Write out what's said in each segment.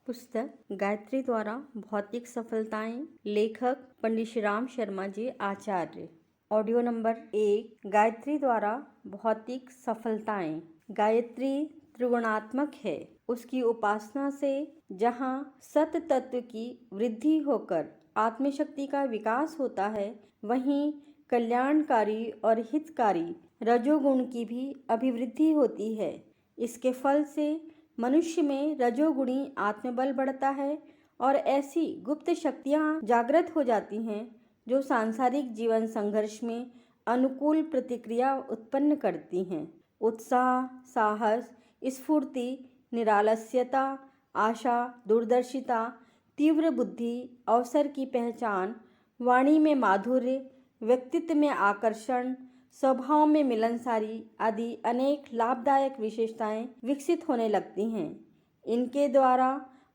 पुस्तक गायत्री द्वारा भौतिक सफलताएं, लेखक पंडित श्री राम शर्मा जी आचार्य। Audio number 1। गायत्री द्वारा भौतिक सफलताएं। गायत्री त्रिगुणात्मक है। उसकी उपासना से जहाँ सत तत्व की वृद्धि होकर आत्मशक्ति का विकास होता है, वहीं कल्याणकारी और हितकारी रजोगुण की भी अभिवृद्धि होती है। इसके फल से मनुष्य में रजोगुणी आत्मबल बढ़ता है और ऐसी गुप्त शक्तियाँ जागृत हो जाती हैं जो सांसारिक जीवन संघर्ष में अनुकूल प्रतिक्रिया उत्पन्न करती हैं। उत्साह, साहस, स्फूर्ति, निरालस्यता, आशा, दूरदर्शिता, तीव्र बुद्धि, अवसर की पहचान, वाणी में माधुर्य, व्यक्तित्व में आकर्षण, स्वभाव में मिलनसारी आदि अनेक लाभदायक विशेषताएं विकसित होने लगती हैं। इनके द्वारा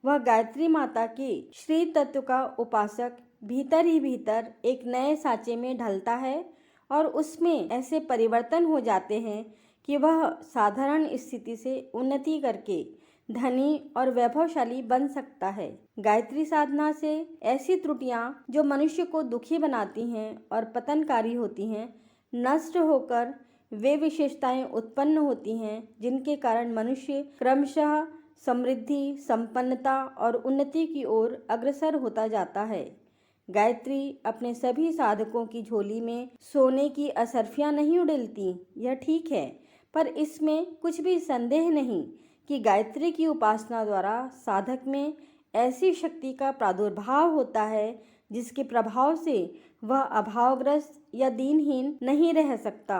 वह गायत्री माता के श्री तत्व का उपासक भीतर ही भीतर एक नए सांचे में ढलता है और उसमें ऐसे परिवर्तन हो जाते हैं कि वह साधारण स्थिति से उन्नति करके धनी और वैभवशाली बन सकता है। गायत्री साधना से ऐसी त्रुटियां जो मनुष्य को दुखी बनाती हैं और पतनकारी होती हैं, नष्ट होकर वे विशेषताएं उत्पन्न होती हैं जिनके कारण मनुष्य क्रमशः समृद्धि, संपन्नता और उन्नति की ओर अग्रसर होता जाता है। गायत्री अपने सभी साधकों की झोली में सोने की असरफियां नहीं उड़ेलती, यह ठीक है, पर इसमें कुछ भी संदेह नहीं कि गायत्री की उपासना द्वारा साधक में ऐसी शक्ति का प्रादुर्भाव होता है जिसके प्रभाव से वह अभावग्रस्त या दीनहीन नहीं रह सकता।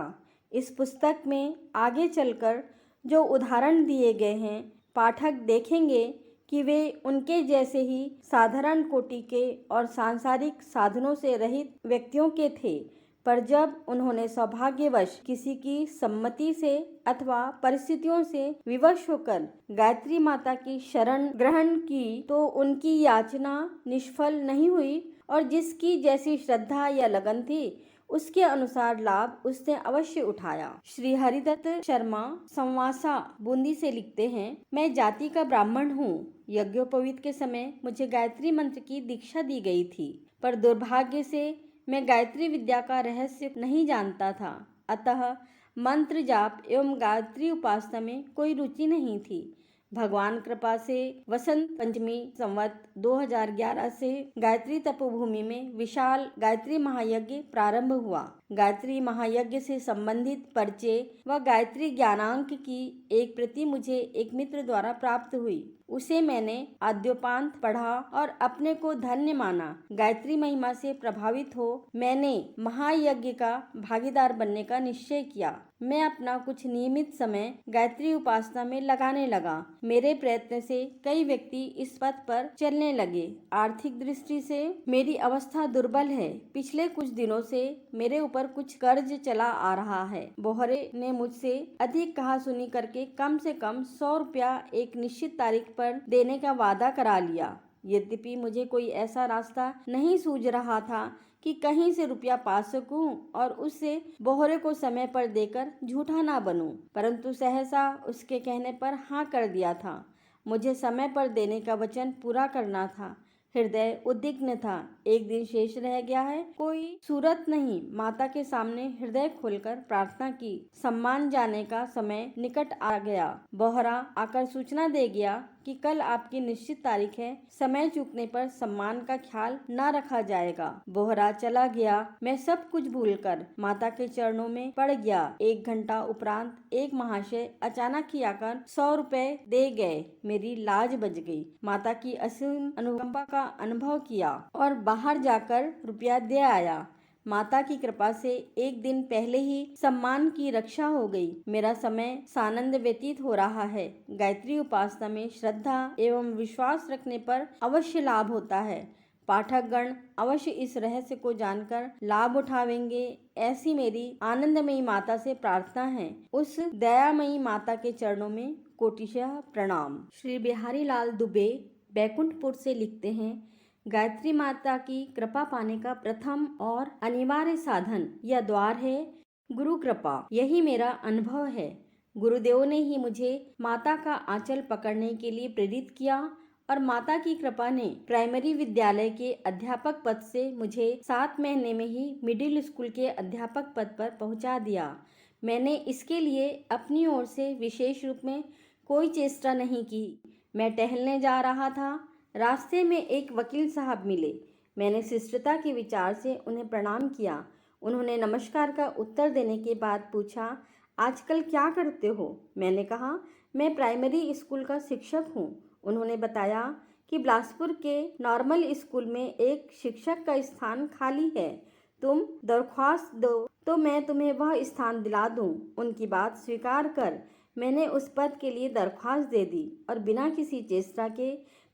इस पुस्तक में आगे चलकर जो उदाहरण दिए गए हैं, पाठक देखेंगे कि वे उनके जैसे ही साधारण कोटि के और सांसारिक साधनों से रहित व्यक्तियों के थे, पर जब उन्होंने सौभाग्यवश किसी की सम्मति से अथवा परिस्थितियों से विवश होकर गायत्री माता की शरण ग्रहण की तो उनकी याचना निष्फल नहीं हुई और जिसकी जैसी श्रद्धा या लगन थी उसके अनुसार लाभ उसने अवश्य उठाया। श्री हरिदत्त शर्मा संवासा बूंदी से लिखते हैं, मैं जाति का ब्राह्मण हूँ। यज्ञोपवीत के समय मुझे गायत्री मंत्र की दीक्षा दी गई थी, पर दुर्भाग्य से मैं गायत्री विद्या का रहस्य नहीं जानता था, अतः मंत्र जाप एवं गायत्री उपासना में कोई रुचि नहीं थी। भगवान कृपा से वसंत पंचमी संवत 2011 से गायत्री तपोभूमि में विशाल गायत्री महायज्ञ प्रारंभ हुआ। गायत्री महायज्ञ से संबंधित परिचय व गायत्री ज्ञानांक की एक प्रति मुझे एक मित्र द्वारा प्राप्त हुई। उसे मैंने आद्योपांत पढ़ा और अपने को धन्य माना। गायत्री महिमा से प्रभावित हो मैंने महायज्ञ का भागीदार बनने का निश्चय किया। मैं अपना कुछ नियमित समय गायत्री उपासना में लगाने लगा। मेरे प्रयत्न से कई व्यक्ति इस पथ पर चलने लगे। आर्थिक दृष्टि से मेरी अवस्था दुर्बल है। पिछले कुछ दिनों से मेरे ऊपर कुछ कर्ज चला आ रहा है। बोहरे ने मुझसे अधिक कहा सुनी करके कम से कम 100 रुपया एक निश्चित तारीख पर देने का वादा करा लिया। यद्यपि मुझे कोई ऐसा रास्ता नहीं सूझ रहा था कि कहीं से रुपया पा सकूं और उससे बोहरे को समय पर देकर झूठा ना बनूं, परंतु सहसा उसके कहने पर हाँ कर दिया था। मुझे समय पर देने का वचन पूरा करना था। हृदय उद्विग्न था। एक दिन शेष रह गया है, कोई सूरत नहीं। माता के सामने हृदय खोलकर प्रार्थना की। सम्मान जाने का समय निकट आ गया। बोहरा आकर सूचना दे गया कि कल आपकी निश्चित तारीख है, समय चूकने पर सम्मान का ख्याल न रखा जाएगा। बोहरा चला गया। मैं सब कुछ भूलकर माता के चरणों में पड़ गया। 1 घंटा उपरांत एक महाशय अचानक ही आकर 100 रुपए दे गए। मेरी लाज बच गई। माता की असीम अनुकंपा का अनुभव किया और बाहर जाकर रुपया दे आया। माता की कृपा से एक दिन पहले ही सम्मान की रक्षा हो गई। मेरा समय सानंद व्यतीत हो रहा है। गायत्री उपासना में श्रद्धा एवं विश्वास रखने पर अवश्य लाभ होता है। पाठकगण अवश्य इस रहस्य को जानकर लाभ उठावेंगे, ऐसी मेरी आनंदमयी माता से प्रार्थना है। उस दयामयी माता के चरणों में कोटिशः प्रणाम। श्री बिहारी लाल दुबे बैकुंठपुर से लिखते हैं, गायत्री माता की कृपा पाने का प्रथम और अनिवार्य साधन या द्वार है गुरु कृपा। यही मेरा अनुभव है। गुरुदेव ने ही मुझे माता का आंचल पकड़ने के लिए प्रेरित किया और माता की कृपा ने प्राइमरी विद्यालय के अध्यापक पद से मुझे 7 महीने में ही मिडिल स्कूल के अध्यापक पद पर पहुंचा दिया। मैंने इसके लिए अपनी ओर से विशेष रूप में कोई चेष्टा नहीं की। मैं टहलने जा रहा था, रास्ते में एक वकील साहब मिले। मैंने शिष्टता के विचार से उन्हें प्रणाम किया। उन्होंने नमस्कार का उत्तर देने के बाद पूछा, आजकल क्या करते हो? मैंने कहा, मैं प्राइमरी स्कूल का शिक्षक हूँ। उन्होंने बताया कि बिलासपुर के नॉर्मल स्कूल में एक शिक्षक का स्थान खाली है, तुम दरख्वास्त दो तो मैं तुम्हें वह स्थान दिला दूं। उनकी बात स्वीकार कर मैंने उस पद के लिए दरख्वास्त दे दी और बिना किसी चेष्टा के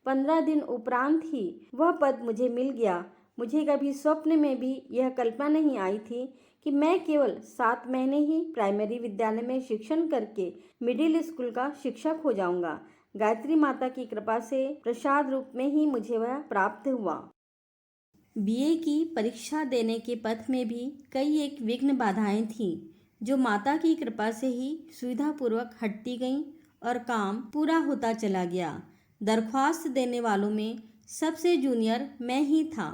15 दिन उपरांत ही वह पद मुझे मिल गया। मुझे कभी स्वप्न में भी यह कल्पना नहीं आई थी कि मैं केवल 7 महीने ही प्राइमरी विद्यालय में शिक्षण करके मिडिल स्कूल का शिक्षक हो जाऊंगा। गायत्री माता की कृपा से प्रसाद रूप में ही मुझे वह प्राप्त हुआ। बीए की परीक्षा देने के पथ में भी कई एक विघ्न बाधाएं थीं, जो माता की कृपा से ही सुविधापूर्वक हटती गईं और काम पूरा होता चला गया। दरख्वास्त देने वालों में सबसे जूनियर मैं ही था,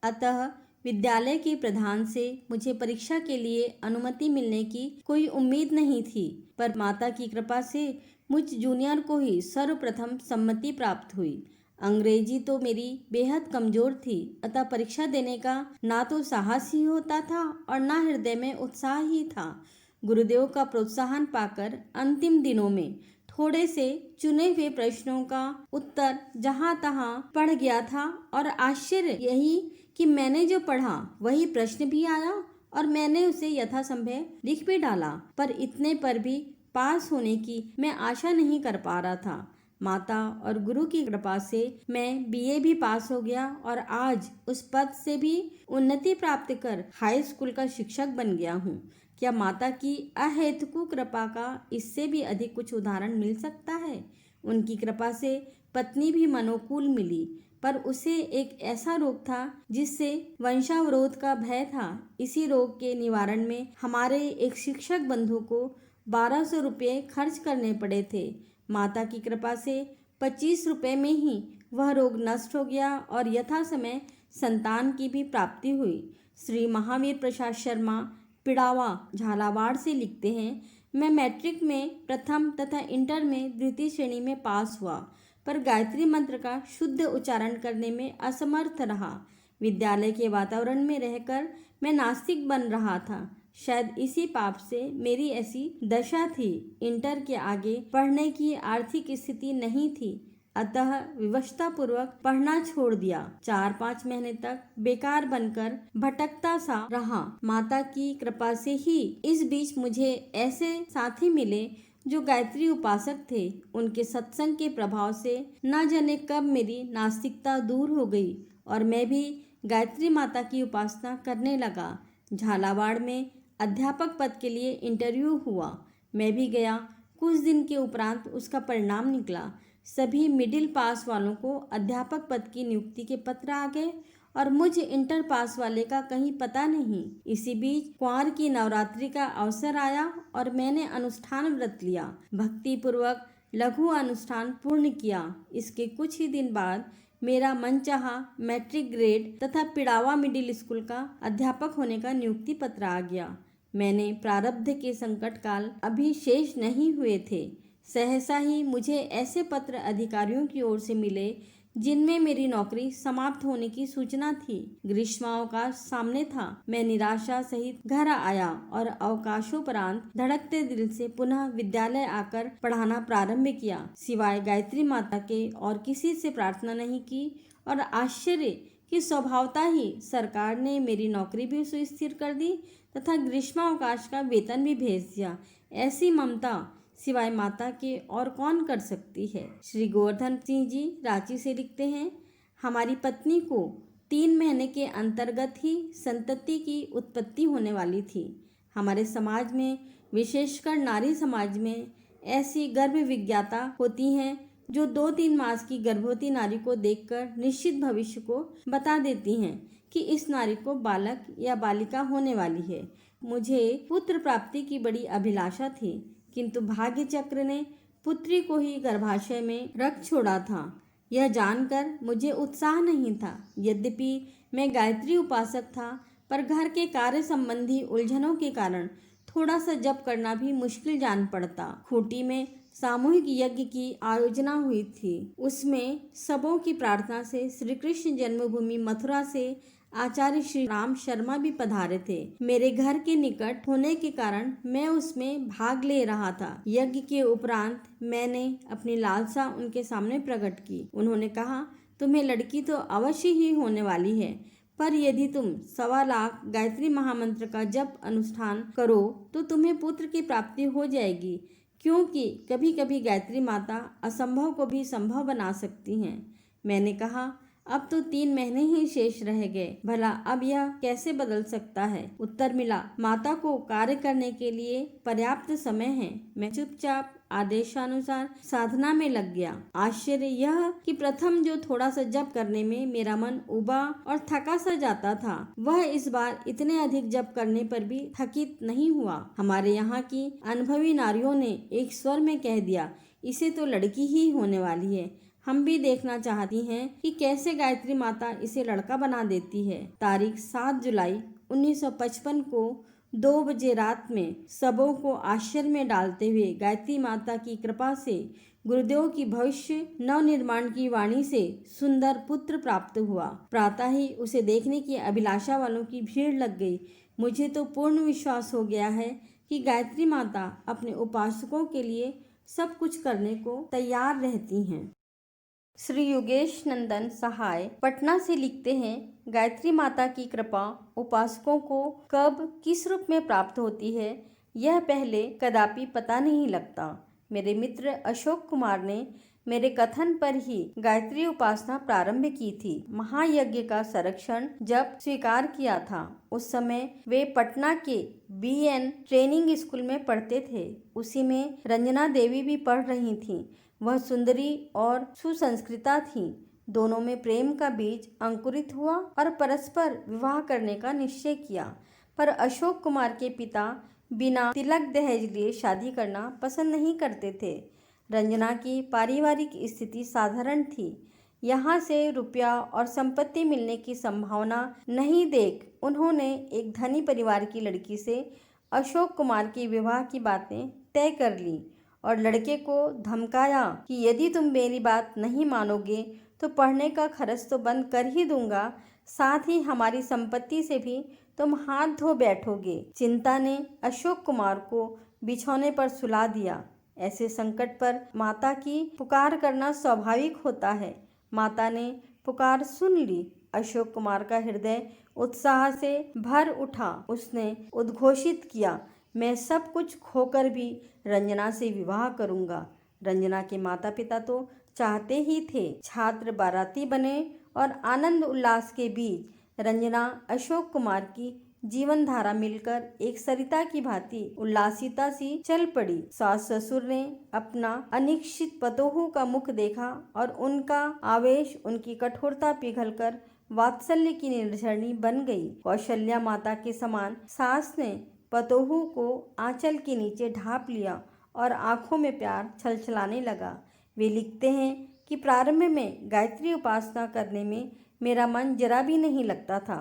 अतः विद्यालय के प्रधान से मुझे परीक्षा के लिए अनुमति मिलने की कोई उम्मीद नहीं थी, पर माता की कृपा से मुझ जूनियर को ही सर्वप्रथम सम्मति प्राप्त हुई। अंग्रेजी तो मेरी बेहद कमजोर थी, अतः परीक्षा देने का ना तो साहस ही होता था और ना हृदय में उत्साह ही था। गुरुदेव का प्रोत्साहन पाकर अंतिम दिनों में थोड़े से चुने हुए प्रश्नों का उत्तर जहां तहां पढ़ गया था और आश्चर्य यही कि मैंने जो पढ़ा वही प्रश्न भी आया और मैंने उसे यथासंभव लिख भी डाला, पर इतने पर भी पास होने की मैं आशा नहीं कर पा रहा था। माता और गुरु की कृपा से मैं बीए भी पास हो गया और आज उस पद से भी उन्नति प्राप्त कर हाई स्कूल का शिक्षक बन गया हूँ। क्या माता की अहेतुकी कृपा का इससे भी अधिक कुछ उदाहरण मिल सकता है? उनकी कृपा से पत्नी भी मनोकूल मिली, पर उसे एक ऐसा रोग था जिससे वंशावरोध का भय था। इसी रोग के निवारण में हमारे एक शिक्षक बंधु को 1200 रुपये खर्च करने पड़े थे। माता की कृपा से 25 रुपये में ही वह रोग नष्ट हो गया और यथा समय संतान की भी प्राप्ति हुई। श्री महावीर प्रसाद शर्मा पिड़ावा झालावाड़ से लिखते हैं, मैं मैट्रिक में प्रथम तथा इंटर में द्वितीय श्रेणी में पास हुआ, पर गायत्री मंत्र का शुद्ध उच्चारण करने में असमर्थ रहा। विद्यालय के वातावरण में रहकर मैं नास्तिक बन रहा था। शायद इसी पाप से मेरी ऐसी दशा थी। इंटर के आगे पढ़ने की आर्थिक स्थिति नहीं थी, अतः विवशतापूर्वक पढ़ना छोड़ दिया। 4-5 महीने तक बेकार बनकर भटकता सा रहा। माता की कृपा से ही इस बीच मुझे ऐसे साथी मिले जो गायत्री उपासक थे। उनके सत्संग के प्रभाव से न जाने कब मेरी नास्तिकता दूर हो गई और मैं भी गायत्री माता की उपासना करने लगा। झालावाड़ में अध्यापक पद के लिए इंटरव्यू हुआ, मैं भी गया। कुछ दिन के उपरांत उसका परिणाम निकला। सभी मिडिल पास वालों को अध्यापक पद की नियुक्ति के पत्र आ गए और मुझे इंटर पास वाले का कहीं पता नहीं। इसी बीच कुंवर की नवरात्रि का अवसर आया और मैंने अनुष्ठान व्रत लिया। भक्ति पूर्वक लघु अनुष्ठान पूर्ण किया। इसके कुछ ही दिन बाद मेरा मनचाहा मैट्रिक ग्रेड तथा पिड़ावा मिडिल स्कूल का अध्यापक होने का नियुक्ति पत्र आ गया। मैंने प्रारब्ध के संकट काल अभी शेष नहीं हुए थे। सहसा ही मुझे ऐसे पत्र अधिकारियों की ओर से मिले जिनमें मेरी नौकरी समाप्त होने की सूचना थी। ग्रीष्मावकाश सामने था। मैं निराशा सहित घर आया और अवकाशोपरांत धड़कते दिल से पुनः विद्यालय आकर पढ़ाना प्रारंभ किया। सिवाय गायत्री माता के और किसी से प्रार्थना नहीं की और आश्चर्य कि स्वभावता ही सरकार ने मेरी नौकरी भी सुस्थिर कर दी तथा ग्रीष्मावकाश का वेतन भी भेज दिया। ऐसी ममता सिवाय माता के और कौन कर सकती है। श्री गोवर्धन सिंह जी रांची से लिखते हैं, हमारी पत्नी को 3 महीने के अंतर्गत ही संतति की उत्पत्ति होने वाली थी। हमारे समाज में, विशेषकर नारी समाज में ऐसी गर्भ विज्ञाता होती हैं जो 2-3 मास की गर्भवती नारी को देखकर निश्चित भविष्य को बता देती हैं कि इस नारी को बालक या बालिका होने वाली है। मुझे पुत्र प्राप्ति की बड़ी अभिलाषा थी, किंतु भाग्य चक्र ने पुत्री को ही गर्भाशय में रख छोड़ा था। यह जानकर मुझे उत्साह नहीं था। यद्यपि मैं गायत्री उपासक था, पर घर के कार्य संबंधी उलझनों के कारण थोड़ा सा जप करना भी मुश्किल जान पड़ता। खूंटी में सामूहिक यज्ञ की आयोजना हुई थी। उसमें सबों की प्रार्थना से श्री कृष्ण जन्मभूमि मथुरा से आचार्य श्री राम शर्मा भी पधारे थे। मेरे घर के निकट होने के कारण मैं उसमें भाग ले रहा था। यज्ञ के उपरांत मैंने अपनी लालसा उनके सामने प्रकट की। उन्होंने कहा, तुम्हें लड़की तो अवश्य ही होने वाली है, पर यदि तुम 1.25 लाख गायत्री महामंत्र का जप अनुष्ठान करो तो तुम्हें पुत्र की प्राप्ति हो जाएगी, क्योंकि कभी कभी गायत्री माता असंभव को भी संभव बना सकती हैं। मैंने कहा, अब तो 3 महीने ही शेष रह गए, भला अब यह कैसे बदल सकता है। उत्तर मिला, माता को कार्य करने के लिए पर्याप्त समय है। मैं चुपचाप आदेशानुसार साधना में लग गया। आश्चर्य यह कि प्रथम जो थोड़ा सा जप करने में मेरा मन उबा और थका सा जाता था, वह इस बार इतने अधिक जप करने पर भी थकित नहीं हुआ। हमारे यहाँ की अनुभवी नारियों ने एक स्वर में कह दिया, इसे तो लड़की ही होने वाली है। हम भी देखना चाहती हैं कि कैसे गायत्री माता इसे लड़का बना देती है। तारीख 7 जुलाई 1955 को 2 बजे रात में सबों को आश्चर्य में डालते हुए गायत्री माता की कृपा से गुरुदेव की भविष्य नवनिर्माण की वाणी से सुंदर पुत्र प्राप्त हुआ। प्रातः ही उसे देखने की अभिलाषा वालों की भीड़ लग गई। मुझे तो पूर्ण विश्वास हो गया है कि गायत्री माता अपने उपासकों के लिए सब कुछ करने को तैयार रहती हैं। श्री योगेश नंदन सहाय पटना से लिखते हैं, गायत्री माता की कृपा उपासकों को कब किस रूप में प्राप्त होती है, यह पहले कदापि पता नहीं लगता। मेरे मित्र अशोक कुमार ने मेरे कथन पर ही गायत्री उपासना प्रारंभ की थी। महायज्ञ का संरक्षण जब स्वीकार किया था, उस समय वे पटना के BN ट्रेनिंग स्कूल में पढ़ते थे। उसी में रंजना देवी भी पढ़ रही थीं। वह सुंदरी और सुसंस्कृता थी। दोनों में प्रेम का बीज अंकुरित हुआ और परस्पर विवाह करने का निश्चय किया। पर अशोक कुमार के पिता बिना तिलक दहेज लिए शादी करना पसंद नहीं करते थे। रंजना की पारिवारिक स्थिति साधारण थी। यहाँ से रुपया और संपत्ति मिलने की संभावना नहीं देख उन्होंने एक धनी परिवार की लड़की से अशोक कुमार के विवाह की बातें तय कर ली और लड़के को धमकाया कि यदि तुम मेरी बात नहीं मानोगे तो पढ़ने का खर्च तो बंद कर ही दूंगा, साथ ही हमारी संपत्ति से भी तुम हाथ धो बैठोगे। चिंता ने अशोक कुमार को बिछौने पर सुला दिया। ऐसे संकट पर माता की पुकार करना स्वाभाविक होता है। माता ने पुकार सुन ली। अशोक कुमार का हृदय उत्साह से भर उठा। उसने उद्घोषित किया, मैं सब कुछ खोकर भी रंजना से विवाह करूंगा। रंजना के माता पिता तो चाहते ही थे। छात्र बाराती बने और आनंद उल्लास के बीच रंजना अशोक कुमार की जीवन धारा मिलकर एक सरिता की भांति उल्लासिता सी चल पड़ी। सास ससुर ने अपना अनिश्चित पतोहू का मुख देखा और उनका आवेश, उनकी कठोरता पिघलकर वात्सल्य की निर्झरणी बन गई। कौशल्या माता के समान सास ने पतोहू को आंचल के नीचे ढांप लिया और आंखों में प्यार छलछलाने लगा। वे लिखते हैं कि प्रारंभ में गायत्री उपासना करने में मेरा मन जरा भी नहीं लगता था,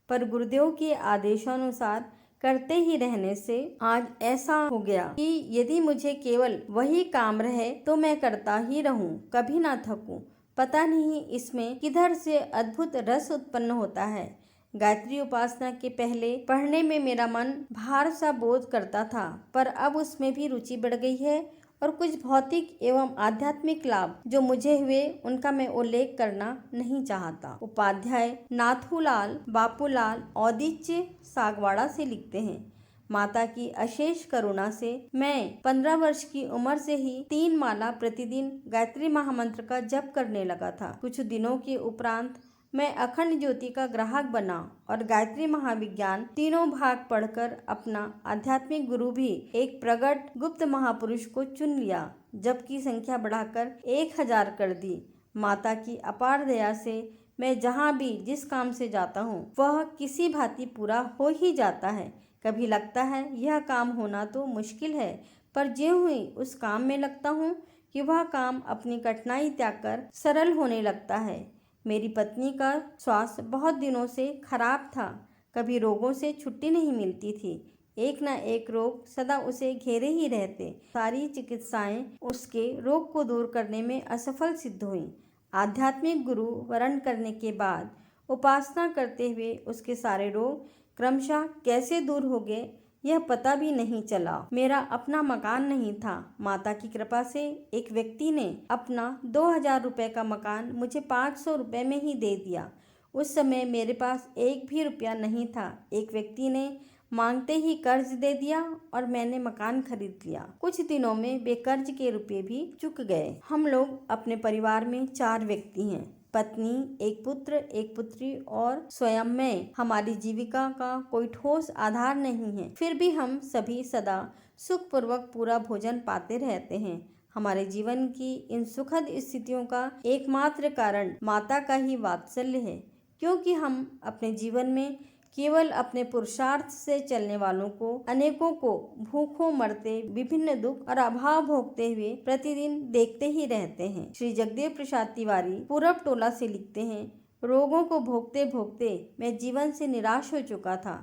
पर गुरुदेव के आदेशानुसार करते ही रहने से आज ऐसा हो गया कि यदि मुझे केवल वही काम रहे तो मैं करता ही रहूं, कभी ना थकूं। पता नहीं इसमें किधर से अद्भुत रस उत्पन्न होता है। गायत्री उपासना के पहले पढ़ने में मेरा मन भार सा बोध करता था, पर अब उसमें भी रुचि बढ़ गई है और कुछ भौतिक एवं आध्यात्मिक लाभ जो मुझे हुए उनका मैं उल्लेख करना नहीं चाहता। उपाध्याय नाथूलाल बापूलाल औदिच्य सागवाड़ा से लिखते हैं, माता की अशेष करुणा से मैं 15 वर्ष की उम्र से ही 3 माला प्रतिदिन गायत्री महामंत्र का जप करने लगा था। कुछ दिनों के उपरांत मैं अखंड ज्योति का ग्राहक बना और गायत्री महाविज्ञान तीनों भाग पढ़कर अपना आध्यात्मिक गुरु भी एक प्रगट गुप्त महापुरुष को चुन लिया। जप की संख्या बढ़ाकर 1000 कर दी। माता की अपार दया से मैं जहाँ भी जिस काम से जाता हूँ वह किसी भांति पूरा हो ही जाता है। कभी लगता है यह काम होना तो मुश्किल है, पर ज्यों ही उस काम में लगता हूँ कि वह काम अपनी कठिनाई त्याग कर सरल होने लगता है। मेरी पत्नी का स्वास्थ्य बहुत दिनों से खराब था। कभी रोगों से छुट्टी नहीं मिलती थी। एक न एक रोग सदा उसे घेरे ही रहते। सारी चिकित्साएं उसके रोग को दूर करने में असफल सिद्ध हुई। आध्यात्मिक गुरु वरण करने के बाद उपासना करते हुए उसके सारे रोग क्रमशः कैसे दूर हो गए यह पता भी नहीं चला। मेरा अपना मकान नहीं था। माता की कृपा से एक व्यक्ति ने अपना 2000 रुपए का मकान मुझे 500 रुपए में ही दे दिया। उस समय मेरे पास एक भी रुपया नहीं था। एक व्यक्ति ने मांगते ही कर्ज दे दिया और मैंने मकान खरीद लिया। कुछ दिनों में वे कर्ज के रुपए भी चुक गए। हम लोग अपने परिवार में 4 व्यक्ति हैं, पत्नी, एक पुत्र, एक पुत्री और स्वयं मैं। हमारी जीविका का कोई ठोस आधार नहीं है, फिर भी हम सभी सदा सुखपूर्वक पूरा भोजन पाते रहते हैं। हमारे जीवन की इन सुखद स्थितियों का एकमात्र कारण माता का ही वात्सल्य है, क्योंकि हम अपने जीवन में केवल अपने पुरुषार्थ से चलने वालों को, अनेकों को भूखों मरते, विभिन्न दुख और अभाव भोगते हुए प्रतिदिन देखते ही रहते हैं। श्री जगदेव प्रसाद तिवारी पूरब टोला से लिखते हैं, रोगों को भोगते भोगते मैं जीवन से निराश हो चुका था।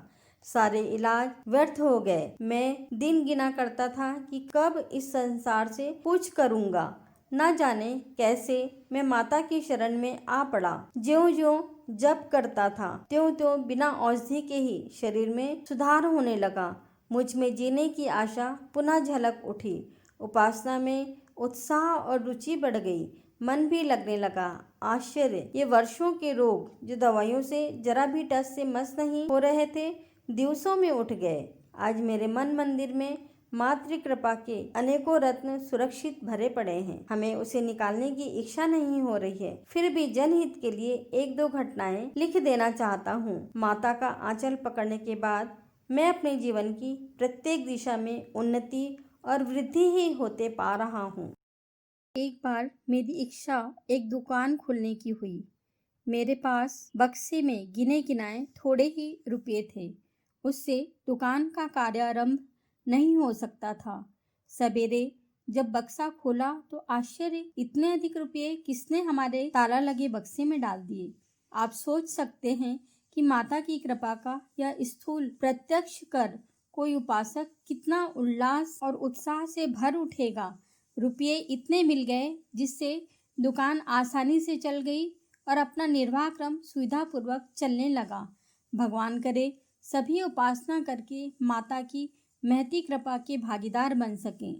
सारे इलाज व्यर्थ हो गए। मैं दिन गिना करता था कि कब इस संसार से कुछ करूंगा। न जाने कैसे मैं माता की शरण में आ पड़ा। ज्यों-ज्यों जप करता था, त्यों-त्यों बिना औषधि के ही शरीर में सुधार होने लगा। मुझ में जीने की आशा पुनः झलक उठी। उपासना में उत्साह और रुचि बढ़ गई। मन भी लगने लगा। आश्चर्य, ये वर्षों के रोग जो दवाइयों से जरा भी टस से मस नहीं हो रहे थे, दिवसों में उठ गए। आज मेरे मन मंदिर में मातृ कृपा के अनेकों रत्न सुरक्षित भरे पड़े हैं। हमें उसे निकालने की इच्छा नहीं हो रही है, फिर भी जनहित के लिए 1-2 घटनाएं लिख देना चाहता हूँ। माता का आंचल पकड़ने के बाद मैं अपने जीवन की प्रत्येक दिशा में उन्नति और वृद्धि ही होते पा रहा हूँ। एक बार मेरी इच्छा एक दुकान खोलने की हुई। मेरे पास बक्से में गिने गिनाए थोड़े ही रुपये थे। उससे दुकान का कार्यारंभ नहीं हो सकता था। सवेरे जब बक्सा खोला तो आश्चर्य, इतने अधिक रुपये किसने हमारे ताला लगे बक्से में डाल दिए। आप सोच सकते हैं कि माता की कृपा का यह स्थूल प्रत्यक्ष कर कोई उपासक कितना उल्लास और उत्साह से भर उठेगा। रुपये इतने मिल गए जिससे दुकान आसानी से चल गई और अपना निर्वाह क्रम सुविधापूर्वक चलने लगा। भगवान करे सभी उपासना करके माता की महती कृपा के भागीदार बन सकें।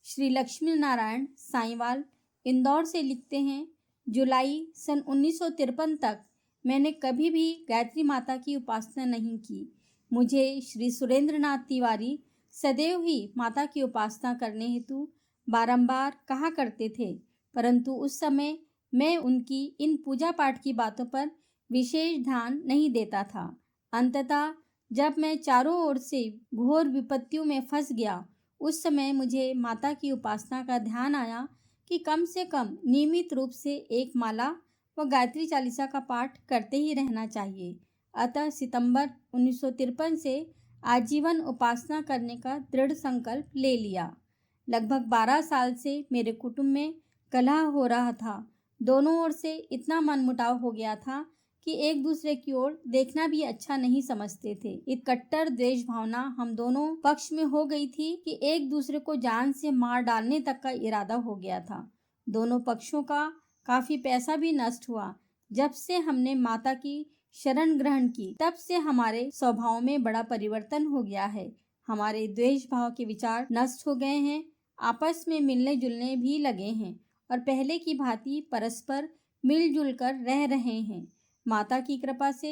श्री लक्ष्मी नारायण साईवाल इंदौर से लिखते हैं, जुलाई सन 1953 तक मैंने कभी भी गायत्री माता की उपासना नहीं की। मुझे श्री सुरेंद्रनाथ तिवारी सदैव ही माता की उपासना करने हेतु बारंबार कहा करते थे, परंतु उस समय मैं उनकी इन पूजा पाठ की बातों पर विशेष ध्यान नहीं देता था। अंततः जब मैं चारों ओर से घोर विपत्तियों में फंस गया, उस समय मुझे माता की उपासना का ध्यान आया कि कम से कम नियमित रूप से एक माला व गायत्री चालीसा का पाठ करते ही रहना चाहिए। अतः सितंबर 1953 से आजीवन उपासना करने का दृढ़ संकल्प ले लिया। लगभग 12 साल से मेरे कुटुंब में कलह हो रहा था। दोनों ओर से इतना मनमुटाव हो गया था कि एक दूसरे की ओर देखना भी अच्छा नहीं समझते थे। एक कट्टर द्वेष भावना हम दोनों पक्ष में हो गई थी कि एक दूसरे को जान से मार डालने तक का इरादा हो गया था। दोनों पक्षों का काफी पैसा भी नष्ट हुआ। जब से हमने माता की शरण ग्रहण की, तब से हमारे स्वभाव में बड़ा परिवर्तन हो गया है। हमारे द्वेष भाव के विचार नष्ट हो गए हैं, आपस में मिलने जुलने भी लगे हैं और पहले की भांति परस्पर मिलजुल कर रह रहे हैं। माता की कृपा से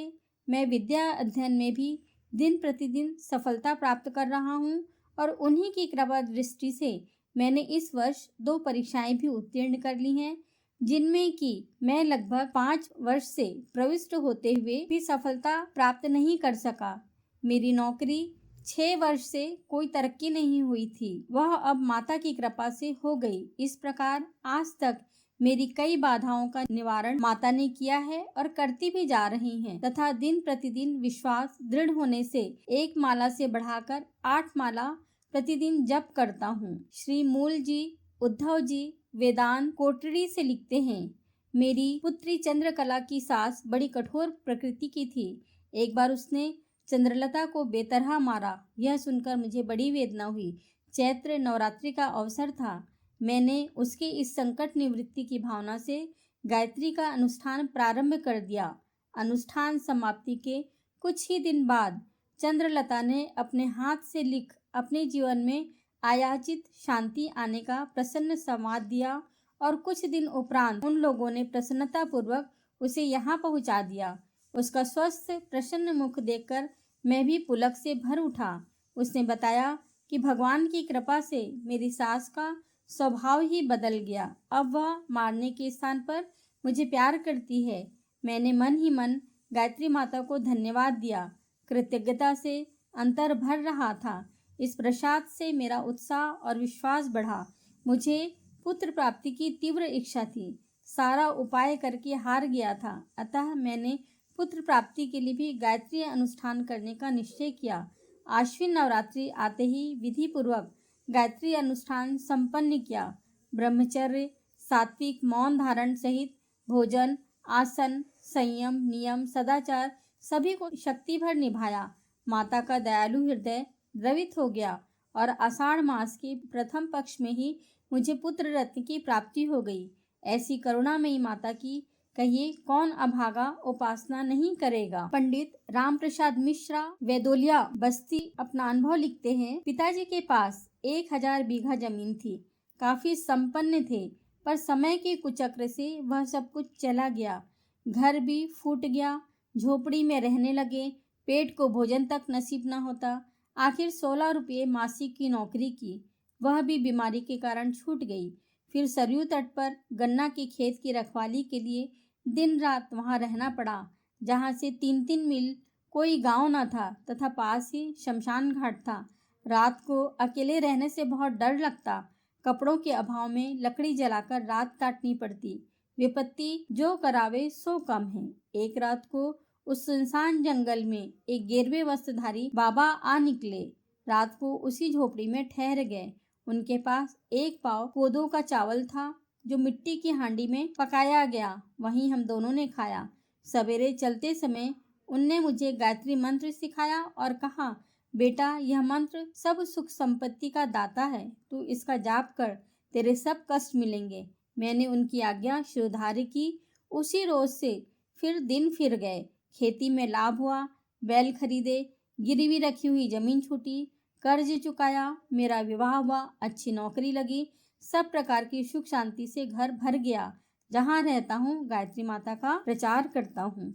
मैं विद्या अध्ययन में भी दिन प्रतिदिन सफलता प्राप्त कर रहा हूँ और उन्हीं की कृपा दृष्टि से मैंने इस वर्ष 2 परीक्षाएं भी उत्तीर्ण कर ली हैं, जिनमें कि मैं लगभग 5 वर्ष से प्रविष्ट होते हुए भी सफलता प्राप्त नहीं कर सका। मेरी नौकरी 6 वर्ष से कोई तरक्की नहीं हुई थी, वह अब माता की कृपा से हो गई। इस प्रकार आज तक मेरी कई बाधाओं का निवारण माता ने किया है और करती भी जा रही हैं, तथा दिन प्रतिदिन विश्वास दृढ़ होने से 1 माला से बढ़ाकर 8 माला प्रतिदिन जप करता हूँ। श्री मूल जी, उद्धव जी, वेदांत कोटड़ी से लिखते हैं, मेरी पुत्री चंद्रकला की सास बड़ी कठोर प्रकृति की थी। एक बार उसने चंद्रलता को बेतरह मारा। यह सुनकर मुझे बड़ी वेदना हुई। चैत्र नवरात्रि का अवसर था। मैंने उसके इस संकट निवृत्ति की भावना से गायत्री का अनुष्ठान प्रारंभ कर दिया। अनुष्ठान समाप्ति के कुछ ही दिन बाद चंद्रलता ने अपने हाथ से लिख अपने जीवन में अयाचित शांति आने का प्रसन्न संवाद दिया और कुछ दिन उपरांत उन लोगों ने प्रसन्नतापूर्वक उसे यहाँ पहुँचा दिया। उसका स्वस्थ प्रसन्न मुख देखकर मैं भी पुलक से भर उठा। उसने बताया कि भगवान की कृपा से मेरी सास का स्वभाव ही बदल गया। अब वह मारने के स्थान पर मुझे प्यार करती है। मैंने मन ही मन गायत्री माता को धन्यवाद दिया। कृतज्ञता से अंतर भर रहा था। इस प्रसाद से मेरा उत्साह और विश्वास बढ़ा। मुझे पुत्र प्राप्ति की तीव्र इच्छा थी। सारा उपाय करके हार गया था। अतः मैंने पुत्र प्राप्ति के लिए भी गायत्री अनुष्ठान करने का निश्चय किया। आश्विन नवरात्रि आते ही विधि पूर्वक गायत्री अनुष्ठान संपन्न किया। ब्रह्मचर्य, सात्विक मौन धारण सहित भोजन, आसन, संयम, नियम, सदाचार सभी को शक्ति भर निभाया। माता का दयालु हृदय द्रवित हो गया और आषाढ़ मास के प्रथम पक्ष में ही मुझे पुत्र रत्न की प्राप्ति हो गई। ऐसी करुणामयी माता की कहिए कौन अभागा उपासना नहीं करेगा। पंडित राम प्रसाद मिश्रा वेदोलिया बस्ती अपना अनुभव लिखते हैं, पिताजी के पास 1000 बीघा जमीन थी। काफी संपन्न थे, पर समय के कुचक्र से वह सब कुछ चला गया। घर भी फूट गया। झोपड़ी में रहने लगे। पेट को भोजन तक नसीब न होता। आखिर 16 रुपये मासिक की नौकरी की, वह भी बीमारी के कारण छूट गई। फिर सरयू तट पर गन्ना के खेत की रखवाली के लिए दिन रात वहां रहना पड़ा, जहां से 3-3 मील कोई गांव न था तथा पास ही शमशान घाट था। रात को अकेले रहने से बहुत डर लगता। कपड़ों के अभाव में लकड़ी जलाकर रात काटनी पड़ती। विपत्ति जो करावे सो कम है। एक रात को उस सुनसान जंगल में एक गेरवे वस्त्रधारी बाबा आ निकले। रात को उसी झोपड़ी में ठहर गए। उनके पास एक पाव कोदो का चावल था, जो मिट्टी की हांडी में पकाया गया। वहीं हम दोनों ने खाया। सवेरे चलते समय उनने मुझे गायत्री मंत्र सिखाया और कहा, बेटा यह मंत्र सब सुख संपत्ति का दाता है, तू इसका जाप कर, तेरे सब कष्ट मिलेंगे। मैंने उनकी आज्ञा शिरोधार्य की। उसी रोज से फिर दिन फिर गए। खेती में लाभ हुआ। बैल खरीदे, गिरवी रखी हुई जमीन छूटी, कर्ज चुकाया, मेरा विवाह हुआ, अच्छी नौकरी लगी। सब प्रकार की सुख शांति से घर भर गया। जहाँ रहता हूँ गायत्री माता का प्रचार करता हूँ।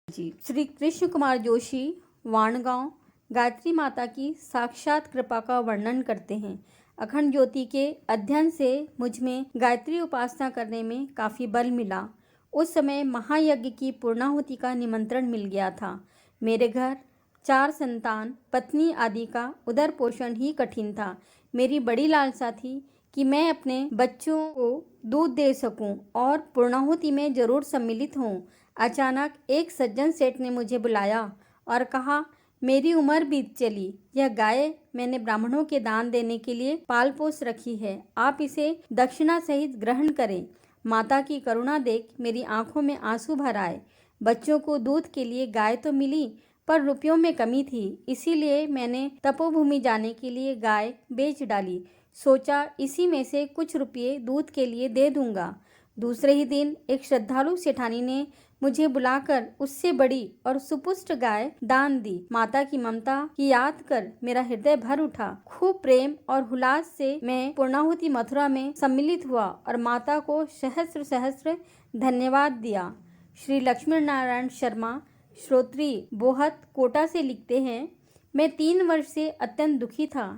जी, श्री कृष्ण कुमार जोशी वाणगांव गायत्री माता की साक्षात कृपा का वर्णन करते हैं। अखंड ज्योति के अध्ययन से मुझ में गायत्री उपासना करने में काफ़ी बल मिला। उस समय महायज्ञ की पूर्णाहुति का निमंत्रण मिल गया था। मेरे घर 4 संतान, पत्नी आदि का उदर पोषण ही कठिन था। मेरी बड़ी लालसा थी कि मैं अपने बच्चों को दूध दे सकूं और पूर्णाहुति में जरूर सम्मिलित हूं। अचानक एक सज्जन सेठ ने मुझे बुलाया और कहा, मेरी उम्र बीत चली। यह गाय मैंने ब्राह्मणों के दान देने के लिए पाल पोस रखी है। आप इसे दक्षिणा सहित ग्रहण करें। माता की करुणा देख मेरी आंखों में आंसू भर आए। बच्चों को दूध के लिए गाय तो मिली, पर रुपयों में कमी थी। इसीलिए मैंने तपोभूमि जाने के लिए गाय बेच डाली। सोचा इसी में से कुछ रुपये दूध के लिए दे दूंगा। दूसरे ही दिन एक श्रद्धालु सेठानी ने मुझे बुलाकर उससे बड़ी और सुपुष्ट गाय दान दी। माता की ममता की याद कर मेरा हृदय भर उठा। खूब प्रेम और हुलास से मैं पूर्णाहुति मथुरा में सम्मिलित हुआ और माता को सहस्त्र सहस्त्र धन्यवाद दिया। श्री लक्ष्मी नारायण शर्मा श्रोत्री बोहत कोटा से लिखते हैं, मैं 3 वर्ष से अत्यंत दुखी था।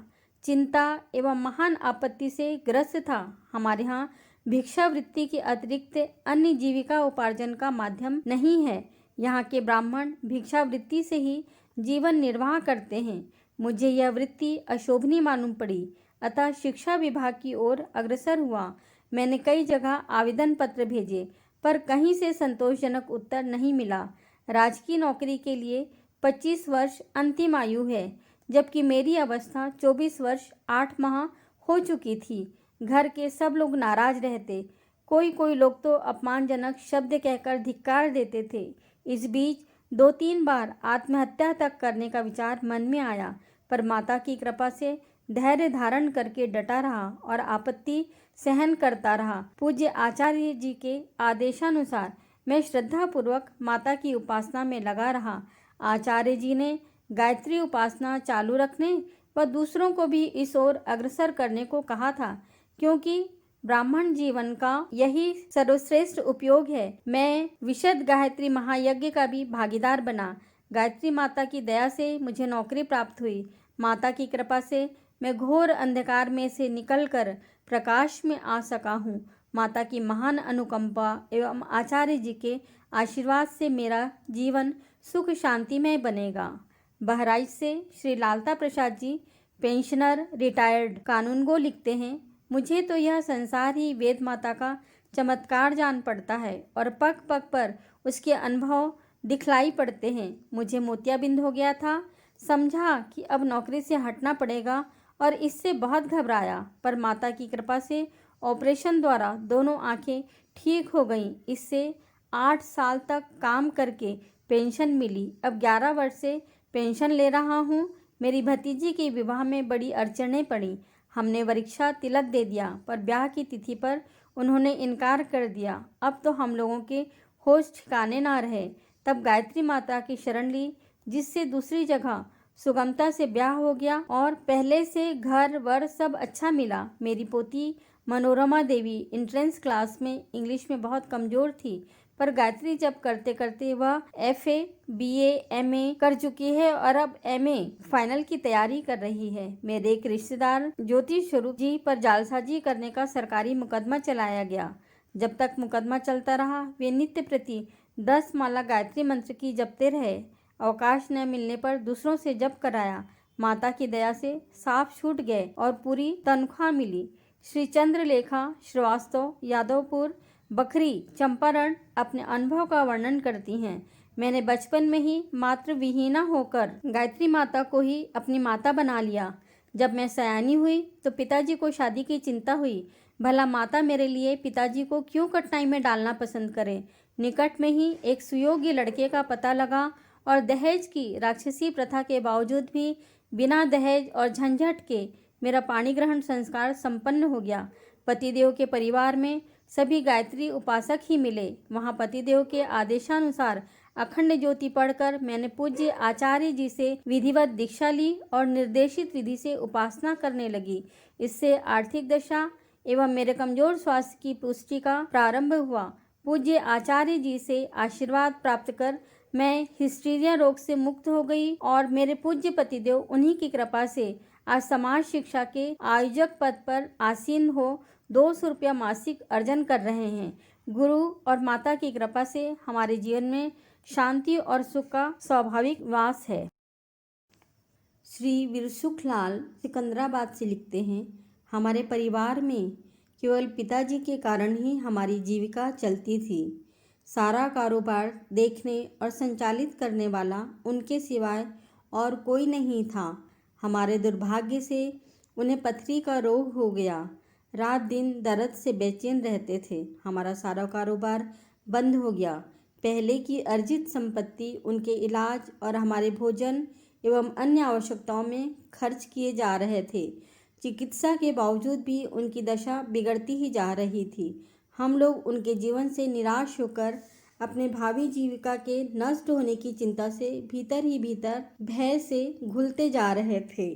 चिंता एवं महान आपत्ति से ग्रस्त था। हमारे यहाँ भिक्षावृत्ति के अतिरिक्त अन्य जीविका उपार्जन का माध्यम नहीं है। यहाँ के ब्राह्मण भिक्षावृत्ति से ही जीवन निर्वाह करते हैं। मुझे यह वृत्ति अशोभनीय मालूम पड़ी, अतः शिक्षा विभाग की ओर अग्रसर हुआ। मैंने कई जगह आवेदन पत्र भेजे, पर कहीं से संतोषजनक उत्तर नहीं मिला। राजकीय नौकरी के लिए 25 वर्ष अंतिम आयु है, जबकि मेरी अवस्था 24 वर्ष 8 माह हो चुकी थी। घर के सब लोग नाराज रहते। कोई कोई लोग तो अपमानजनक शब्द कहकर धिक्कार देते थे। इस बीच 2-3 बार आत्महत्या तक करने का विचार मन में आया, पर माता की कृपा से धैर्य धारण करके डटा रहा और आपत्ति सहन करता रहा। पूज्य आचार्य जी के आदेशानुसार मैं श्रद्धापूर्वक माता की उपासना में लगा रहा। आचार्य जी ने गायत्री उपासना चालू रखने व दूसरों को भी इस ओर अग्रसर करने को कहा था, क्योंकि ब्राह्मण जीवन का यही सर्वश्रेष्ठ उपयोग है। मैं विशद गायत्री महायज्ञ का भी भागीदार बना। गायत्री माता की दया से मुझे नौकरी प्राप्त हुई। माता की कृपा से मैं घोर अंधकार में से निकलकर प्रकाश में आ सका हूँ। माता की महान अनुकंपा एवं आचार्य जी के आशीर्वाद से मेरा जीवन सुख शांतिमय बनेगा। बहराइच से श्री लालता प्रसाद जी, पेंशनर, रिटायर्ड कानूनगो लिखते हैं, मुझे तो यह संसार ही वेद माता का चमत्कार जान पड़ता है और पग पग पर उसके अनुभव दिखलाई पड़ते हैं। मुझे मोतियाबिंद हो गया था। समझा कि अब नौकरी से हटना पड़ेगा और इससे बहुत घबराया, पर माता की कृपा से ऑपरेशन द्वारा दोनों आंखें ठीक हो गईं। इससे 8 साल तक काम करके पेंशन मिली। अब 11 वर्ष से पेंशन ले रहा हूँ। मेरी भतीजी के विवाह में बड़ी अड़चनें पड़ी। हमने वरीक्षा तिलक दे दिया, पर ब्याह की तिथि पर उन्होंने इनकार कर दिया। अब तो हम लोगों के होश ठिकाने ना रहे। तब गायत्री माता की शरण ली, जिससे दूसरी जगह सुगमता से ब्याह हो गया और पहले से घर वर सब अच्छा मिला। मेरी पोती मनोरमा देवी एंट्रेंस क्लास में इंग्लिश में बहुत कमज़ोर थी, पर गायत्री जप करते करते वह FA, BA, MA कर चुकी है और अब MA फाइनल की तैयारी कर रही है। मेरे एक रिश्तेदार ज्योति स्वरूप जी पर जालसाजी करने का सरकारी मुकदमा चलाया गया। जब तक मुकदमा चलता रहा, वे नित्य प्रति 10 माला गायत्री मंत्र की जपते रहे। अवकाश न मिलने पर दूसरों से जप कराया। माता की दया से साफ छूट गए और पूरी तनख्वाह मिली। श्री चंद्रलेखा श्रीवास्तव, यादवपुर, बखरी, चंपारण अपने अनुभव का वर्णन करती हैं। मैंने बचपन में ही मातृ विहीना होकर गायत्री माता को ही अपनी माता बना लिया। जब मैं सयानी हुई तो पिताजी को शादी की चिंता हुई। भला माता मेरे लिए पिताजी को क्यों कठिनाई में डालना पसंद करे। निकट में ही एक सुयोग्य लड़के का पता लगा और दहेज की राक्षसी प्रथा के बावजूद भी बिना दहेज और झंझट के मेरा पाणी ग्रहण संस्कार संपन्न हो गया। पतिदेव के परिवार में सभी गायत्री उपासक ही मिले। वहाँ पतिदेव के आदेशानुसार अखंड ज्योति पढ़कर मैंने पूज्य आचार्य जी से विधिवत दीक्षा ली और निर्देशित विधि से उपासना करने लगी। इससे आर्थिक दशा एवं मेरे कमजोर स्वास्थ्य की पुष्टि का प्रारंभ हुआ। पूज्य आचार्य जी से आशीर्वाद प्राप्त कर मैं हिस्टीरिया रोग से मुक्त हो गई और मेरे पूज्य पतिदेव उन्हीं की कृपा से आज समाज शिक्षा के आयोजक पद पर आसीन हो 200 रुपया मासिक अर्जन कर रहे हैं। गुरु और माता की कृपा से हमारे जीवन में शांति और सुख का स्वाभाविक वास है। श्री वीरसुखलाल सिकंदराबाद से लिखते हैं, हमारे परिवार में केवल पिताजी के कारण ही हमारी जीविका चलती थी। सारा कारोबार देखने और संचालित करने वाला उनके सिवाय और कोई नहीं था। हमारे दुर्भाग्य से उन्हें पथरी का रोग हो गया। रात दिन दर्द से बेचैन रहते थे। हमारा सारा कारोबार बंद हो गया। पहले की अर्जित संपत्ति उनके इलाज और हमारे भोजन एवं अन्य आवश्यकताओं में खर्च किए जा रहे थे। चिकित्सा के बावजूद भी उनकी दशा बिगड़ती ही जा रही थी। हम लोग उनके जीवन से निराश होकर अपने भावी जीविका के नष्ट होने की चिंता से भीतर ही भीतर भय से घुलते जा रहे थे।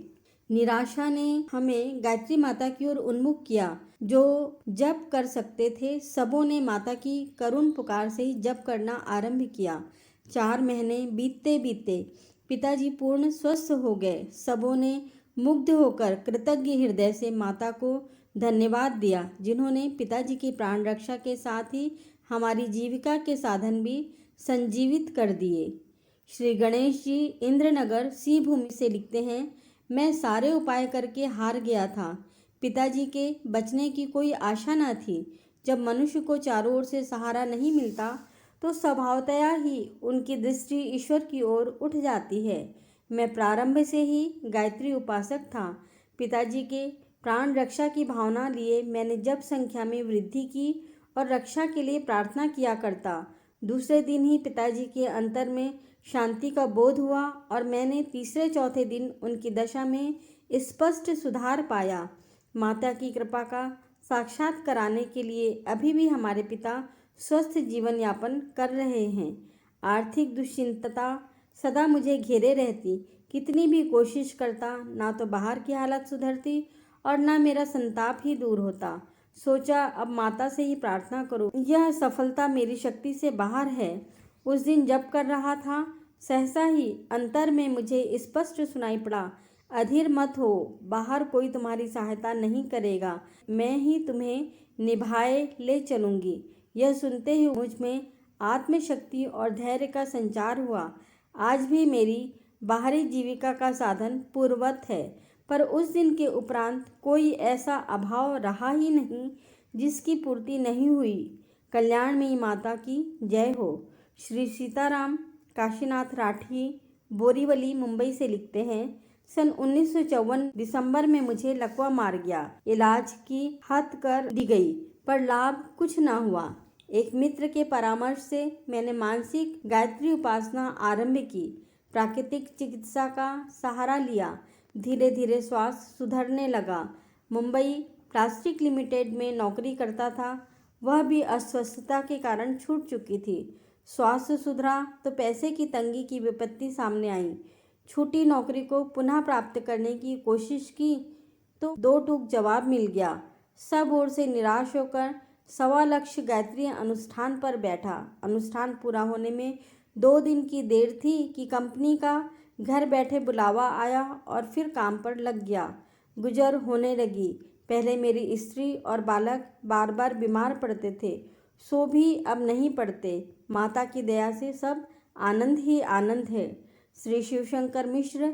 निराशा ने हमें गायत्री माता की ओर उन्मुख किया। जो जप कर सकते थे सबों ने माता की करुण पुकार से ही जप करना आरंभ किया। 4 महीने बीतते बीतते पिताजी पूर्ण स्वस्थ हो गए। सबों ने मुग्ध होकर कृतज्ञ हृदय से माता को धन्यवाद दिया, जिन्होंने पिताजी की प्राण रक्षा के साथ ही हमारी जीविका के साधन भी संजीवित कर दिए। श्री गणेश जी इंद्रनगर सी भूमि से लिखते हैं, मैं सारे उपाय करके हार गया था। पिताजी के बचने की कोई आशा न थी। जब मनुष्य को चारों ओर से सहारा नहीं मिलता तो स्वभावतया ही उनकी दृष्टि ईश्वर की ओर उठ जाती है। मैं प्रारंभ से ही गायत्री उपासक था। पिताजी के प्राण रक्षा की भावना लिए मैंने जप संख्या में वृद्धि की और रक्षा के लिए प्रार्थना किया करता। दूसरे दिन ही पिताजी के अंतर में शांति का बोध हुआ और मैंने तीसरे चौथे दिन उनकी दशा में स्पष्ट सुधार पाया। माता की कृपा का साक्षात कराने के लिए अभी भी हमारे पिता स्वस्थ जीवन यापन कर रहे हैं। आर्थिक दुश्चिंतता सदा मुझे घेरे रहती। कितनी भी कोशिश करता, ना तो बाहर की हालत सुधरती और ना मेरा संताप ही दूर होता। सोचा अब माता से ही प्रार्थना करूं। यह सफलता मेरी शक्ति से बाहर है। उस दिन जप कर रहा था, सहसा ही अंतर में मुझे स्पष्ट सुनाई पड़ा, अधीर मत हो, बाहर कोई तुम्हारी सहायता नहीं करेगा, मैं ही तुम्हें निभाए ले चलूंगी। यह सुनते ही मुझ में आत्मशक्ति और धैर्य का संचार हुआ। आज भी मेरी बाहरी जीविका का साधन पूर्ववत है, पर उस दिन के उपरांत कोई ऐसा अभाव रहा ही नहीं जिसकी पूर्ति नहीं हुई। कल्याणमयी माता की जय हो। श्री सीताराम काशीनाथ राठी, बोरीवली, मुंबई से लिखते हैं, सन 1954 दिसंबर में मुझे लकवा मार गया। इलाज की हद कर दी गई, पर लाभ कुछ न हुआ। एक मित्र के परामर्श से मैंने मानसिक गायत्री उपासना आरंभ की। प्राकृतिक चिकित्सा का सहारा लिया। धीरे धीरे स्वास्थ्य सुधरने लगा। मुंबई प्लास्टिक लिमिटेड में नौकरी करता था, वह भी अस्वस्थता के कारण छूट चुकी थी। स्वास्थ्य सुधरा तो पैसे की तंगी की विपत्ति सामने आई। छूटी नौकरी को पुनः प्राप्त करने की कोशिश की तो दो टूक जवाब मिल गया। सब ओर से निराश होकर 1.25 लक्ष गायत्री अनुष्ठान पर बैठा। अनुष्ठान पूरा होने में 2 दिन की देर थी कि कंपनी का घर बैठे बुलावा आया और फिर काम पर लग गया। गुजर होने लगी। पहले मेरी स्त्री और बालक बार बार बीमार पड़ते थे, सो भी अब नहीं पड़ते। माता की दया से सब आनंद ही आनंद है। श्री शिवशंकर मिश्र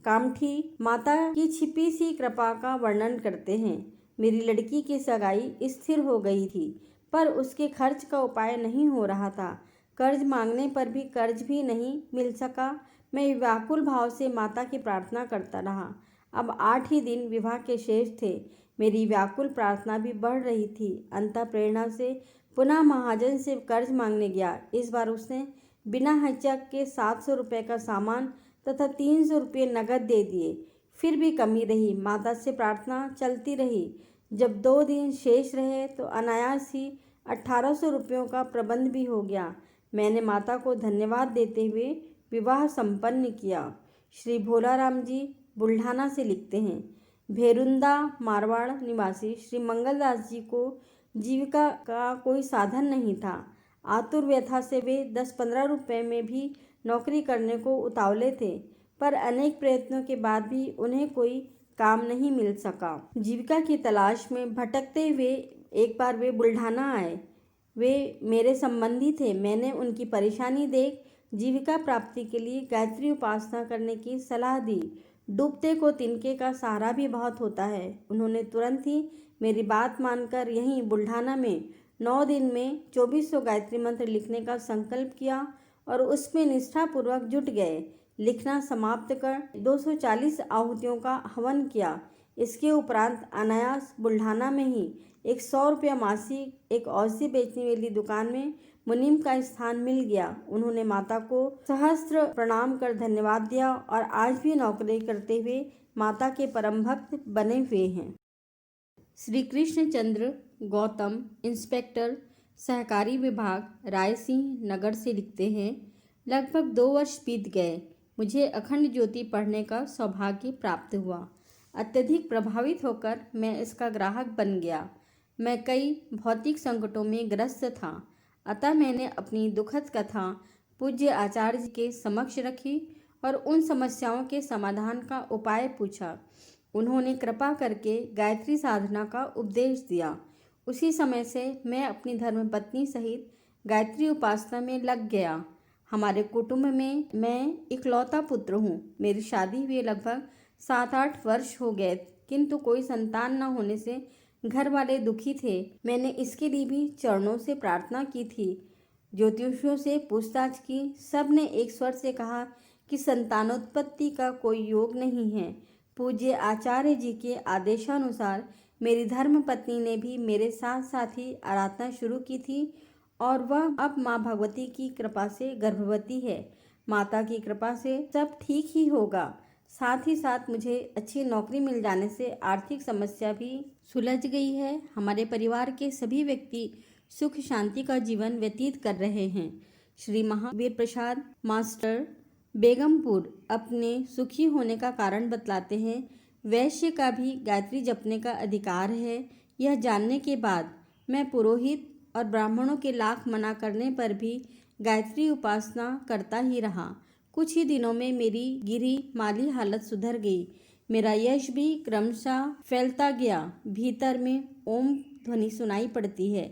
कामठी माता की छिपी सी कृपा का वर्णन करते हैं। मेरी लड़की की सगाई स्थिर हो गई थी, पर उसके खर्च का उपाय नहीं हो रहा था। कर्ज मांगने पर भी कर्ज भी नहीं मिल सका। मैं व्याकुल भाव से माता की प्रार्थना करता रहा। अब 8 ही दिन विवाह के शेष थे। मेरी व्याकुल प्रार्थना भी बढ़ रही थी। अंतः प्रेरणा से पुनः महाजन से कर्ज मांगने गया। इस बार उसने बिना हिचक के 700 रुपये का सामान तथा 300 रुपये नकद दे दिए। फिर भी कमी रही। माता से प्रार्थना चलती रही। जब 2 दिन शेष रहे तो अनायास ही 1800 रुपयों का प्रबंध भी हो गया। मैंने माता को धन्यवाद देते हुए विवाह संपन्न किया। श्री भोलाराम जी बुल्ढाना से लिखते हैं, भेरुंदा मारवाड़ निवासी श्री मंगलदास जी को जीविका का कोई साधन नहीं था। आतुर व्यथा से वे 10-15 रुपये में भी नौकरी करने को उतावले थे, पर अनेक प्रयत्नों के बाद भी उन्हें कोई काम नहीं मिल सका। जीविका की तलाश में भटकते हुए एक बार वे बुल्ढाना आए। वे मेरे संबंधी थे। मैंने उनकी परेशानी देख जीविका प्राप्ति के लिए गायत्री उपासना करने की सलाह दी। डूबते को तिनके का सहारा भी बहुत होता है। उन्होंने तुरंत ही मेरी बात मानकर यहीं बुल्ढाना में 9 दिन में 2400 गायत्री मंत्र लिखने का संकल्प किया और उसमें निष्ठापूर्वक जुट गए। लिखना समाप्त कर 240 आहुतियों का हवन किया। इसके उपरांत अनायास बुल्ढाना में ही एक 100 रुपया मासिक एक औषधि बेचने वाली दुकान में मुनीम का स्थान मिल गया। उन्होंने माता को सहस्त्र प्रणाम कर धन्यवाद दिया और आज भी नौकरी करते हुए माता के परम भक्त बने हुए हैं। श्री कृष्णचंद्र गौतम, इंस्पेक्टर सहकारी विभाग, रायसिंह नगर से लिखते हैं, लगभग 2 वर्ष बीत गए। मुझे अखंड ज्योति पढ़ने का सौभाग्य प्राप्त हुआ। अत्यधिक प्रभावित होकर मैं इसका ग्राहक बन गया। मैं कई भौतिक संकटों में ग्रस्त था, अतः मैंने अपनी दुखद कथा पूज्य आचार्य जी के समक्ष रखी और उन समस्याओं के समाधान का उपाय पूछा। उन्होंने कृपा करके गायत्री साधना का उपदेश दिया। उसी समय से मैं अपनी धर्मपत्नी सहित गायत्री उपासना में लग गया। हमारे कुटुंब में मैं इकलौता पुत्र हूँ। मेरी शादी हुए लगभग 7-8 वर्ष हो गए, किंतु कोई संतान न होने से घर वाले दुखी थे। मैंने इसके लिए भी चरणों से प्रार्थना की थी, ज्योतिषियों से पूछताछ की। सब ने एक स्वर से कहा कि संतानोत्पत्ति का कोई योग नहीं है। पूज्य आचार्य जी के आदेशानुसार मेरी धर्म पत्नी ने भी मेरे साथ साथ ही आराधना शुरू की थी और वह अब माँ भगवती की कृपा से गर्भवती है। माता की कृपा से सब ठीक ही होगा। साथ ही साथ मुझे अच्छी नौकरी मिल जाने से आर्थिक समस्या भी सुलझ गई है। हमारे परिवार के सभी व्यक्ति सुख शांति का जीवन व्यतीत कर रहे हैं। श्री महावीर प्रसाद मास्टर बेगमपुर अपने सुखी होने का कारण बतलाते हैं। वैश्य का भी गायत्री जपने का अधिकार है। यह जानने के बाद मैं पुरोहित और ब्राह्मणों के लाख मना करने पर भी गायत्री उपासना करता ही रहा। कुछ ही दिनों में मेरी गिरी माली हालत सुधर गई। मेरा यश भी क्रमशः फैलता गया। भीतर में ओम ध्वनि सुनाई पड़ती है।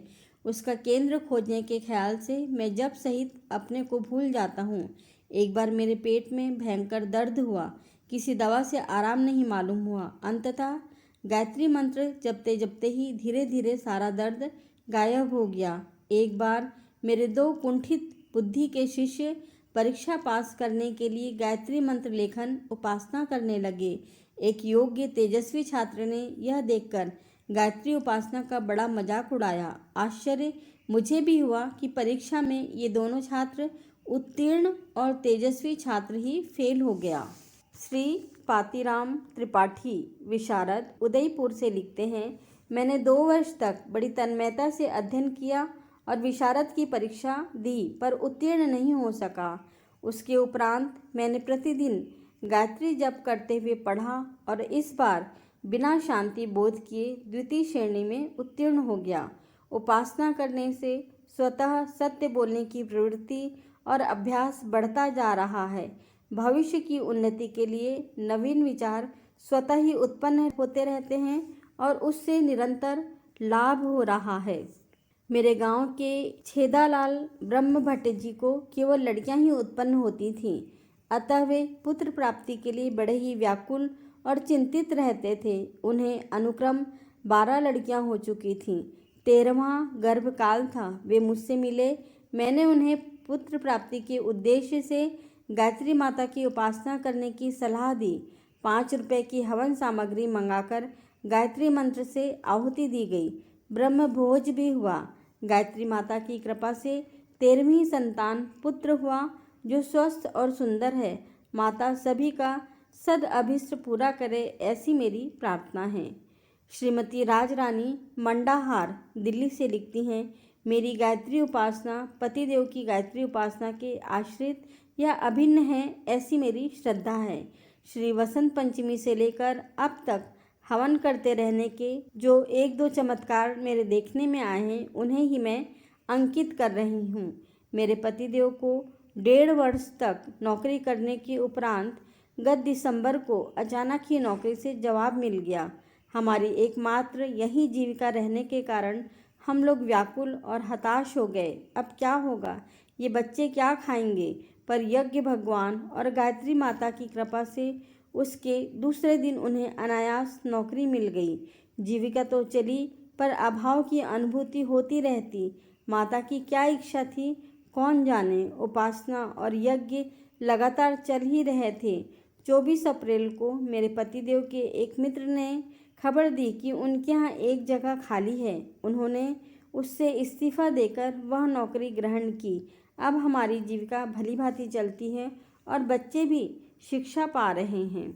उसका केंद्र खोजने के ख्याल से मैं जप सहित अपने को भूल जाता हूँ। एक बार मेरे पेट में भयंकर दर्द हुआ। किसी दवा से आराम नहीं मालूम हुआ। अंततः गायत्री मंत्र जपते जपते ही धीरे धीरे सारा दर्द गायब हो गया। एक बार मेरे 2 कुंठित बुद्धि के शिष्य परीक्षा पास करने के लिए गायत्री मंत्र लेखन उपासना करने लगे। एक योग्य तेजस्वी छात्र ने यह देखकर गायत्री उपासना का बड़ा मजाक उड़ाया। आश्चर्य मुझे भी हुआ कि परीक्षा में ये दोनों छात्र उत्तीर्ण और तेजस्वी छात्र ही फेल हो गया। श्री पातीराम त्रिपाठी विशारद उदयपुर से लिखते हैं, मैंने 2 वर्ष तक बड़ी तन्मयता से अध्ययन किया और विशारद की परीक्षा दी पर उत्तीर्ण नहीं हो सका। उसके उपरांत मैंने प्रतिदिन गायत्री जप करते हुए पढ़ा और इस बार बिना शांति बोध किए द्वितीय श्रेणी में उत्तीर्ण हो गया। उपासना करने से स्वतः सत्य बोलने की प्रवृत्ति और अभ्यास बढ़ता जा रहा है। भविष्य की उन्नति के लिए नवीन विचार स्वतः ही उत्पन्न होते रहते हैं और उससे निरंतर लाभ हो रहा है। मेरे गांव के छेदालाल ब्रह्म भट्ट जी को केवल लड़कियां ही उत्पन्न होती थीं, अतः वे पुत्र प्राप्ति के लिए बड़े ही व्याकुल और चिंतित रहते थे। उन्हें अनुक्रम 12 लड़कियां हो चुकी थीं। 13वां गर्भकाल था। वे मुझसे मिले। मैंने उन्हें पुत्र प्राप्ति के उद्देश्य से गायत्री माता की उपासना करने की सलाह दी। 5 रुपये की हवन सामग्री मंगाकर गायत्री मंत्र से आहुति दी गई। ब्रह्म भोज भी हुआ। गायत्री माता की कृपा से 13वीं संतान पुत्र हुआ जो स्वस्थ और सुंदर है। माता सभी का सद अभिष्ट पूरा करे, ऐसी मेरी प्रार्थना है। श्रीमती राजरानी मंडाहार दिल्ली से लिखती हैं, मेरी गायत्री उपासना पतिदेव की गायत्री उपासना के आश्रित या अभिन्न है, ऐसी मेरी श्रद्धा है। श्री वसंत पंचमी से लेकर अब तक हवन करते रहने के जो 1-2 चमत्कार मेरे देखने में आए हैं, उन्हें ही मैं अंकित कर रही हूँ। मेरे पतिदेव को 1.5 वर्ष तक नौकरी करने के उपरांत गत दिसंबर को अचानक ही नौकरी से जवाब मिल गया। हमारी एकमात्र यही जीविका रहने के कारण हम लोग व्याकुल और हताश हो गए। अब क्या होगा, ये बच्चे क्या खाएंगे? पर यज्ञ भगवान और गायत्री माता की कृपा से उसके दूसरे दिन उन्हें अनायास नौकरी मिल गई। जीविका तो चली पर अभाव की अनुभूति होती रहती। माता की क्या इच्छा थी कौन जाने। उपासना और यज्ञ लगातार चल ही रहे थे। 24 अप्रैल को मेरे पतिदेव के एक मित्र ने खबर दी कि उनके यहाँ एक जगह खाली है। उन्होंने उससे इस्तीफा देकर वह नौकरी ग्रहण की। अब हमारी जीविका भली भांति चलती है और बच्चे भी शिक्षा पा रहे हैं।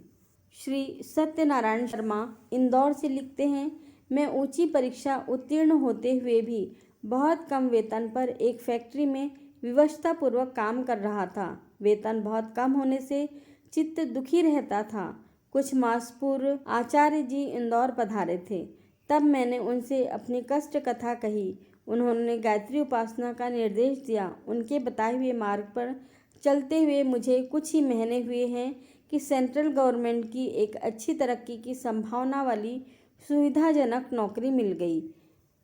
श्री सत्यनारायण शर्मा इंदौर से लिखते हैं, मैं ऊंची परीक्षा उत्तीर्ण होते हुए भी बहुत कम वेतन पर एक फैक्ट्री में विवशतापूर्वक काम कर रहा था। वेतन बहुत कम होने से चित्त दुखी रहता था। कुछ मास पूर्व आचार्य जी इंदौर पधारे थे। तब मैंने उनसे अपनी कष्ट कथा कही। उन्होंने गायत्री उपासना का निर्देश दिया। उनके बताए हुए मार्ग पर चलते हुए मुझे कुछ ही महीने हुए हैं कि सेंट्रल गवर्नमेंट की एक अच्छी तरक्की की संभावना वाली सुविधाजनक नौकरी मिल गई।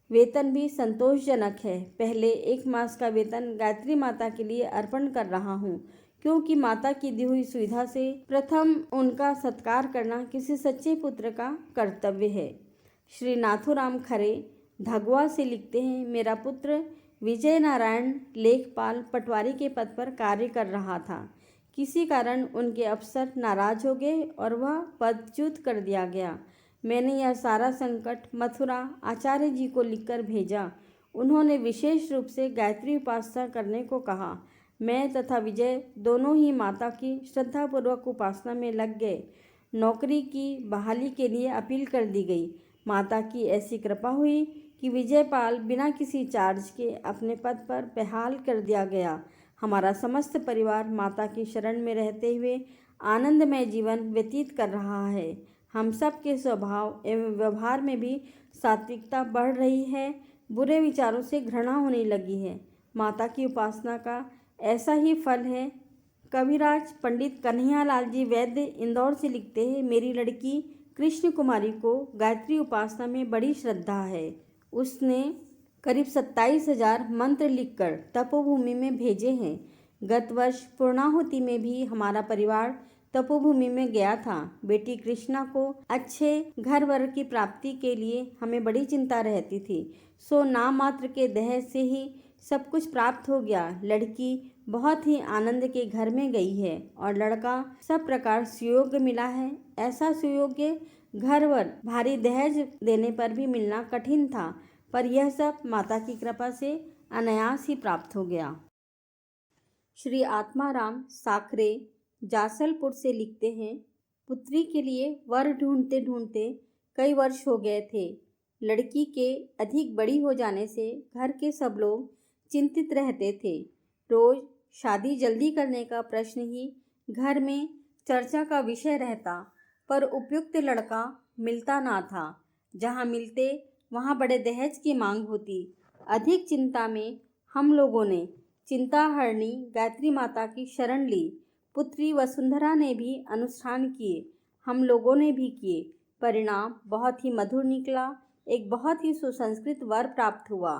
वेतन भी संतोषजनक है। पहले 1 मास का वेतन गायत्री माता के लिए अर्पण कर रहा हूँ, क्योंकि माता की दी हुई सुविधा से प्रथम उनका सत्कार करना किसी सच्चे पुत्र का कर्तव्य है। श्री नाथुराम खरे धगवा से लिखते हैं, मेरा पुत्र विजय नारायण लेखपाल पटवारी के पद पर कार्य कर रहा था। किसी कारण उनके अफसर नाराज हो गए और वह पदच्युत कर दिया गया। मैंने यह सारा संकट मथुरा आचार्य जी को लिखकर भेजा। उन्होंने विशेष रूप से गायत्री उपासना करने को कहा। मैं तथा विजय दोनों ही माता की श्रद्धापूर्वक उपासना में लग गए। नौकरी की बहाली के लिए अपील कर दी गई। माता की ऐसी कृपा हुई कि विजयपाल बिना किसी चार्ज के अपने पद पर बहाल कर दिया गया। हमारा समस्त परिवार माता की शरण में रहते हुए आनंदमय जीवन व्यतीत कर रहा है। हम सब के स्वभाव एवं व्यवहार में भी सात्विकता बढ़ रही है। बुरे विचारों से घृणा होने लगी है। माता की उपासना का ऐसा ही फल है। कविराज पंडित कन्हैयालाल जी वैद्य इंदौर से लिखते हैं, मेरी लड़की कृष्ण कुमारी को गायत्री उपासना में बड़ी श्रद्धा है। उसने करीब 27,000 मंत्र लिखकर तपोभूमि में भेजे हैं। गत वर्ष पूर्णाहुति में भी हमारा परिवार तपोभूमि में गया था। बेटी कृष्णा को अच्छे घर वर की प्राप्ति के लिए हमें बड़ी चिंता रहती थी। सो नाम मात्र के दहेज से ही सब कुछ प्राप्त हो गया। लड़की बहुत ही आनंद के घर में गई है और लड़का सब प्रकार सुयोग्य मिला है। ऐसा सुयोग्य घर वर भारी दहेज देने पर भी मिलना कठिन था, पर यह सब माता की कृपा से अनायास ही प्राप्त हो गया। श्री आत्माराम साखरे जासलपुर से लिखते हैं, पुत्री के लिए वर ढूंढते ढूंढते कई वर्ष हो गए थे। लड़की के अधिक बड़ी हो जाने से घर के सब लोग चिंतित रहते थे। रोज शादी जल्दी करने का प्रश्न ही घर में चर्चा का विषय रहता, पर उपयुक्त लड़का मिलता ना था। जहाँ मिलते वहाँ बड़े दहेज की मांग होती। अधिक चिंता में हम लोगों ने चिंताहरणी गायत्री माता की शरण ली। पुत्री वसुंधरा ने भी अनुष्ठान किए, हम लोगों ने भी किए। परिणाम बहुत ही मधुर निकला। एक बहुत ही सुसंस्कृत वर प्राप्त हुआ।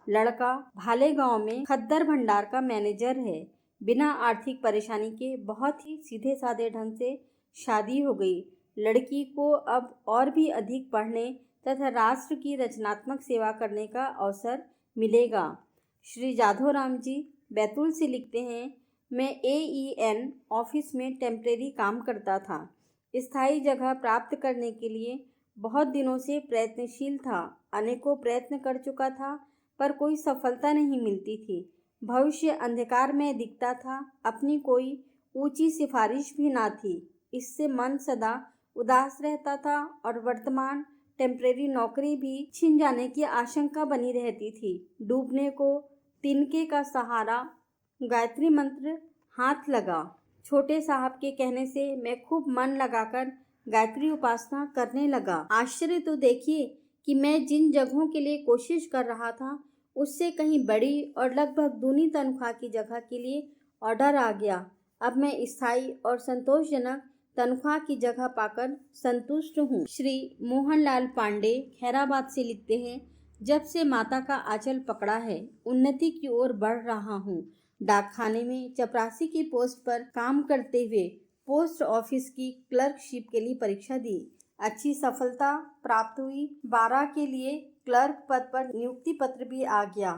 लड़का भाले गांव में खद्दर भंडार का मैनेजर है। बिना आर्थिक परेशानी के बहुत ही सीधे साधे ढंग से शादी हो गई। लड़की को अब और भी अधिक पढ़ने तथा राष्ट्र की रचनात्मक सेवा करने का अवसर मिलेगा। श्री जाधव राम जी बैतूल से लिखते हैं, मैं AEN ऑफिस में टेम्परेरी काम करता था। स्थायी जगह प्राप्त करने के लिए बहुत दिनों से प्रयत्नशील था। अनेकों प्रयत्न कर चुका था, पर कोई सफलता नहीं मिलती थी। भविष्य अंधकार में दिखता था। अपनी कोई ऊंची सिफारिश भी ना थी। इससे मन सदा उदास रहता था और वर्तमान टेम्परेरी नौकरी भी छिन जाने की आशंका बनी रहती थी। डूबने को तिनके का सहारा गायत्री मंत्र हाथ लगा। छोटे साहब के कहने से मैं खूब मन लगाकर गायत्री उपासना करने लगा। आश्चर्य तो देखिए कि मैं जिन जगहों के लिए कोशिश कर रहा था उससे कहीं बड़ी और लगभग दूनी तनख्वाह की जगह के लिए ऑर्डर आ गया। अब मैं स्थायी और संतोषजनक तनख्वाह की जगह पाकर संतुष्ट हूँ। श्री मोहनलाल पांडे खैराबाद से लिखते हैं, जब से माता का आंचल पकड़ा है उन्नति की ओर बढ़ रहा हूँ। डाकखाने में चपरासी की पोस्ट पर काम करते हुए पोस्ट ऑफिस की क्लर्कशिप के लिए परीक्षा दी। अच्छी सफलता प्राप्त हुई। 12 के लिए क्लर्क पद पर नियुक्ति पत्र भी आ गया।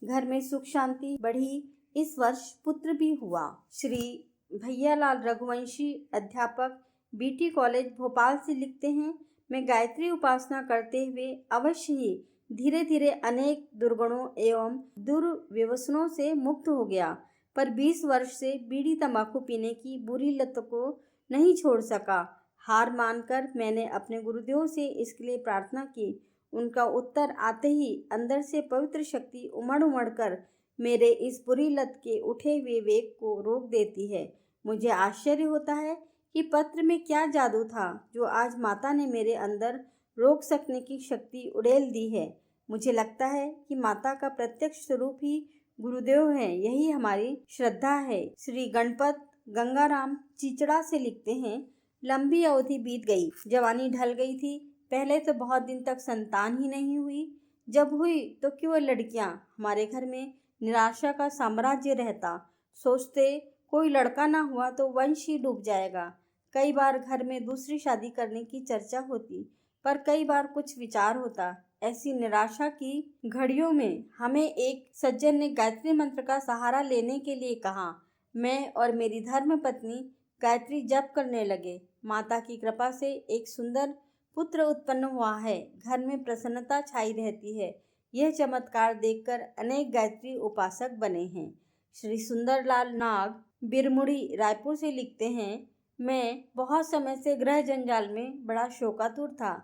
घर में सुख शांति बढ़ी। इस वर्ष पुत्र भी हुआ। श्री भैयालाल रघुवंशी अध्यापक BT कॉलेज भोपाल से लिखते हैं, मैं गायत्री उपासना करते हुए अवश्य ही धीरे धीरे अनेक दुर्गुणों एवं दुर्व्यसनों से मुक्त हो गया, पर 20 वर्ष से बीड़ी तंबाकू पीने की बुरी लत को नहीं छोड़ सका। हार मानकर मैंने अपने गुरुदेव से इसके लिए प्रार्थना की। उनका उत्तर आते ही अंदर से पवित्र शक्ति उमड़ उमड़ कर मेरे इस बुरी लत के उठे हुए वेग को रोक देती है। मुझे आश्चर्य होता है कि पत्र में क्या जादू था जो आज माता ने मेरे अंदर रोक सकने की शक्ति उड़ेल दी है। मुझे लगता है कि माता का प्रत्यक्ष स्वरूप ही गुरुदेव है। यही हमारी श्रद्धा है। श्री गणपत गंगाराम चिचड़ा से लिखते हैं, लंबी अवधि बीत गई, जवानी ढल गई थी। पहले तो बहुत दिन तक संतान ही नहीं हुई। जब हुई तो केवल लड़कियां। हमारे घर में निराशा का साम्राज्य रहता। सोचते कोई लड़का ना हुआ तो वंश ही डूब जाएगा। कई बार घर में दूसरी शादी करने की चर्चा होती, पर कई बार कुछ विचार होता। ऐसी निराशा की घड़ियों में हमें एक सज्जन ने गायत्री मंत्र का सहारा लेने के लिए कहा। मैं और मेरी धर्म पत्नी गायत्री जप करने लगे। माता की कृपा से एक सुंदर पुत्र उत्पन्न हुआ है। घर में प्रसन्नता छाई रहती है। यह चमत्कार देखकर अनेक गायत्री उपासक बने हैं। श्री सुंदरलाल नाग बिरमुड़ी रायपुर से लिखते हैं, मैं बहुत समय से गृह जंजाल में बड़ा शोकातुर था।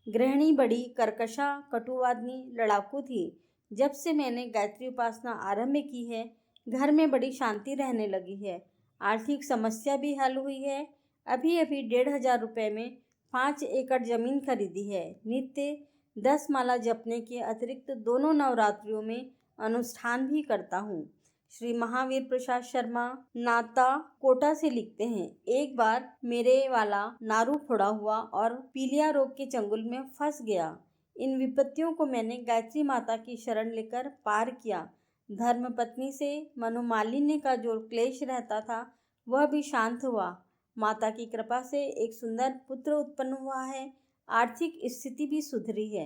गृहिणी बड़ी कर्कशा, कटुवादिनी, लड़ाकू थी। जब से मैंने गायत्री उपासना आरंभ की है, घर में बड़ी शांति रहने लगी है। आर्थिक समस्या भी हल हुई है। अभी अभी 1,500 रुपये में 5 एकड़ जमीन खरीदी है। नित्य 10 माला जपने के अतिरिक्त दोनों नवरात्रियों में अनुष्ठान भी करता हूँ। श्री महावीर प्रसाद शर्मा नाता कोटा से लिखते हैं, एक बार मेरे वाला नारू फोड़ा हुआ और पीलिया रोग के चंगुल में फंस गया। इन विपत्तियों को मैंने गायत्री माता की शरण लेकर पार किया। धर्म पत्नी से मनोमालिन्य का जो क्लेश रहता था वह भी शांत हुआ। माता की कृपा से एक सुंदर पुत्र उत्पन्न हुआ है। आर्थिक स्थिति भी सुधरी है।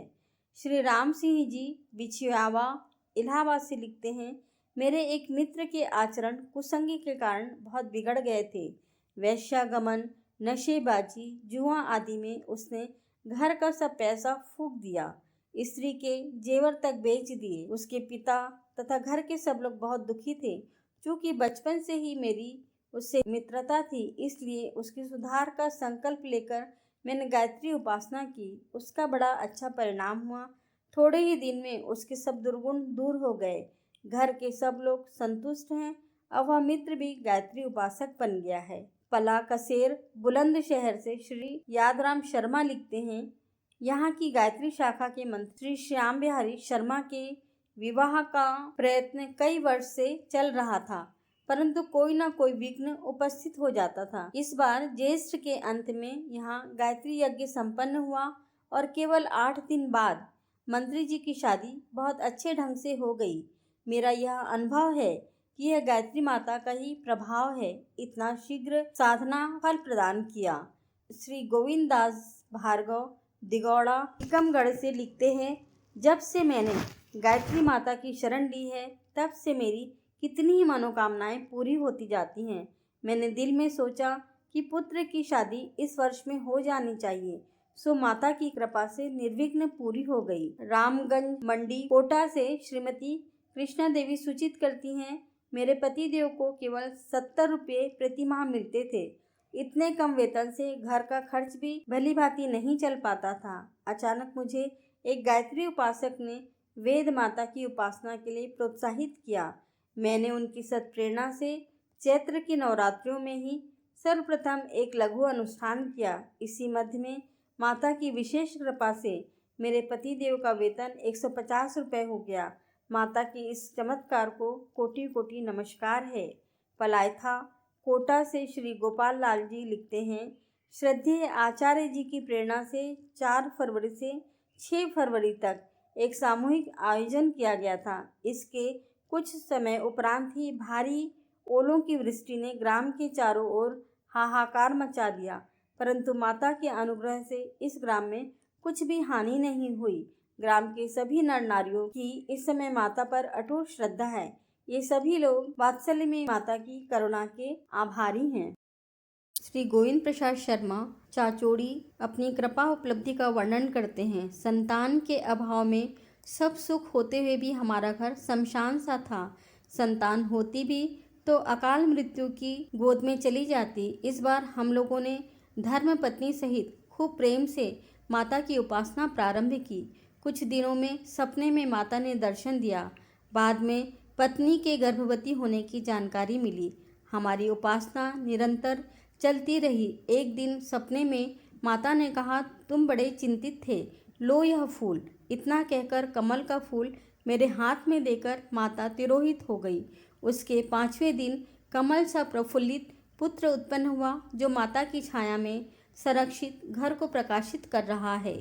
श्री राम सिंह जी बिछियावा इलाहाबाद से लिखते हैं, मेरे एक मित्र के आचरण कुसंगी के कारण बहुत बिगड़ गए थे। वैश्यागमन, नशेबाजी, जुआ आदि में उसने घर का सब पैसा फूंक दिया। स्त्री के जेवर तक बेच दिए। उसके पिता तथा घर के सब लोग बहुत दुखी थे। चूँकि बचपन से ही मेरी उससे मित्रता थी, इसलिए उसकी सुधार का संकल्प लेकर मैंने गायत्री उपासना की। उसका बड़ा अच्छा परिणाम हुआ। थोड़े ही दिन में उसके सब दुर्गुण दूर हो गए। घर के सब लोग संतुष्ट हैं। अब वह मित्र भी गायत्री उपासक बन गया है। पला कसेर बुलंदशहर से श्री यादराम शर्मा लिखते हैं, यहाँ की गायत्री शाखा के मंत्री श्याम बिहारी शर्मा के विवाह का प्रयत्न कई वर्ष से चल रहा था, परंतु कोई न कोई विघ्न उपस्थित हो जाता था। इस बार ज्येष्ठ के अंत में यहाँ गायत्री यज्ञ संपन्न हुआ और केवल 8 दिन बाद मंत्री जी की शादी बहुत अच्छे ढंग से हो गई। मेरा यह अनुभव है कि यह गायत्री माता का ही प्रभाव है। इतना शीघ्र साधना फल प्रदान किया। श्री गोविंद दास भार्गव दिगौड़ा टीकमगढ़ से लिखते हैं, जब से मैंने गायत्री माता की शरण ली है, तब से मेरी कितनी ही मनोकामनाएं पूरी होती जाती हैं। मैंने दिल में सोचा कि पुत्र की शादी इस वर्ष में हो जानी चाहिए, सो माता की कृपा से निर्विघ्न पूरी हो गई। रामगंज मंडी कोटा से श्रीमती कृष्णा देवी सूचित करती हैं, मेरे पति देव को केवल 70 रुपये प्रति माह मिलते थे। इतने कम वेतन से घर का खर्च भी भली भांति नहीं चल पाता था। अचानक मुझे एक गायत्री उपासक ने वेद माता की उपासना के लिए प्रोत्साहित किया। मैंने उनकी सत्प्रेरणा से चैत्र की नवरात्रियों में ही सर्वप्रथम एक लघु अनुष्ठान किया। इसी मध्य में माता की विशेष कृपा से मेरे पति देव का वेतन 150 रुपये हो गया। माता की इस चमत्कार को कोटि कोटि नमस्कार है। पलायथा कोटा से श्री गोपाल लाल जी लिखते हैं, श्रद्धेय आचार्य जी की प्रेरणा से 4 फरवरी से 6 फरवरी तक एक सामूहिक आयोजन किया गया था। इसके कुछ समय उपरांत ही भारी ओलों की वृष्टि ने ग्राम के चारों ओर हाहाकार मचा दिया, परंतु माता के अनुग्रह से इस ग्राम में कुछ भी हानि नहीं हुई। ग्राम के सभी नर नारियों की इस समय माता पर अटूट श्रद्धा है। ये सभी लोग वात्सल्य में माता की करुणा के आभारी हैं। श्री गोविंद प्रसाद शर्मा चाचोड़ी अपनी कृपा उपलब्धि का वर्णन करते हैं, संतान के अभाव में सब सुख होते हुए भी हमारा घर शमशान सा था। संतान होती भी तो अकाल मृत्यु की गोद में चली जाती। इस बार हम लोगों ने धर्म पत्नी सहित खूब प्रेम से माता की उपासना प्रारंभ की। कुछ दिनों में सपने में माता ने दर्शन दिया। बाद में पत्नी के गर्भवती होने की जानकारी मिली। हमारी उपासना निरंतर चलती रही। एक दिन सपने में माता ने कहा, तुम बड़े चिंतित थे, लो यह फूल। इतना कहकर कमल का फूल मेरे हाथ में देकर माता तिरोहित हो गई। उसके 5वें दिन कमल सा प्रफुल्लित पुत्र उत्पन्न हुआ, जो माता की छाया में संरक्षित घर को प्रकाशित कर रहा है।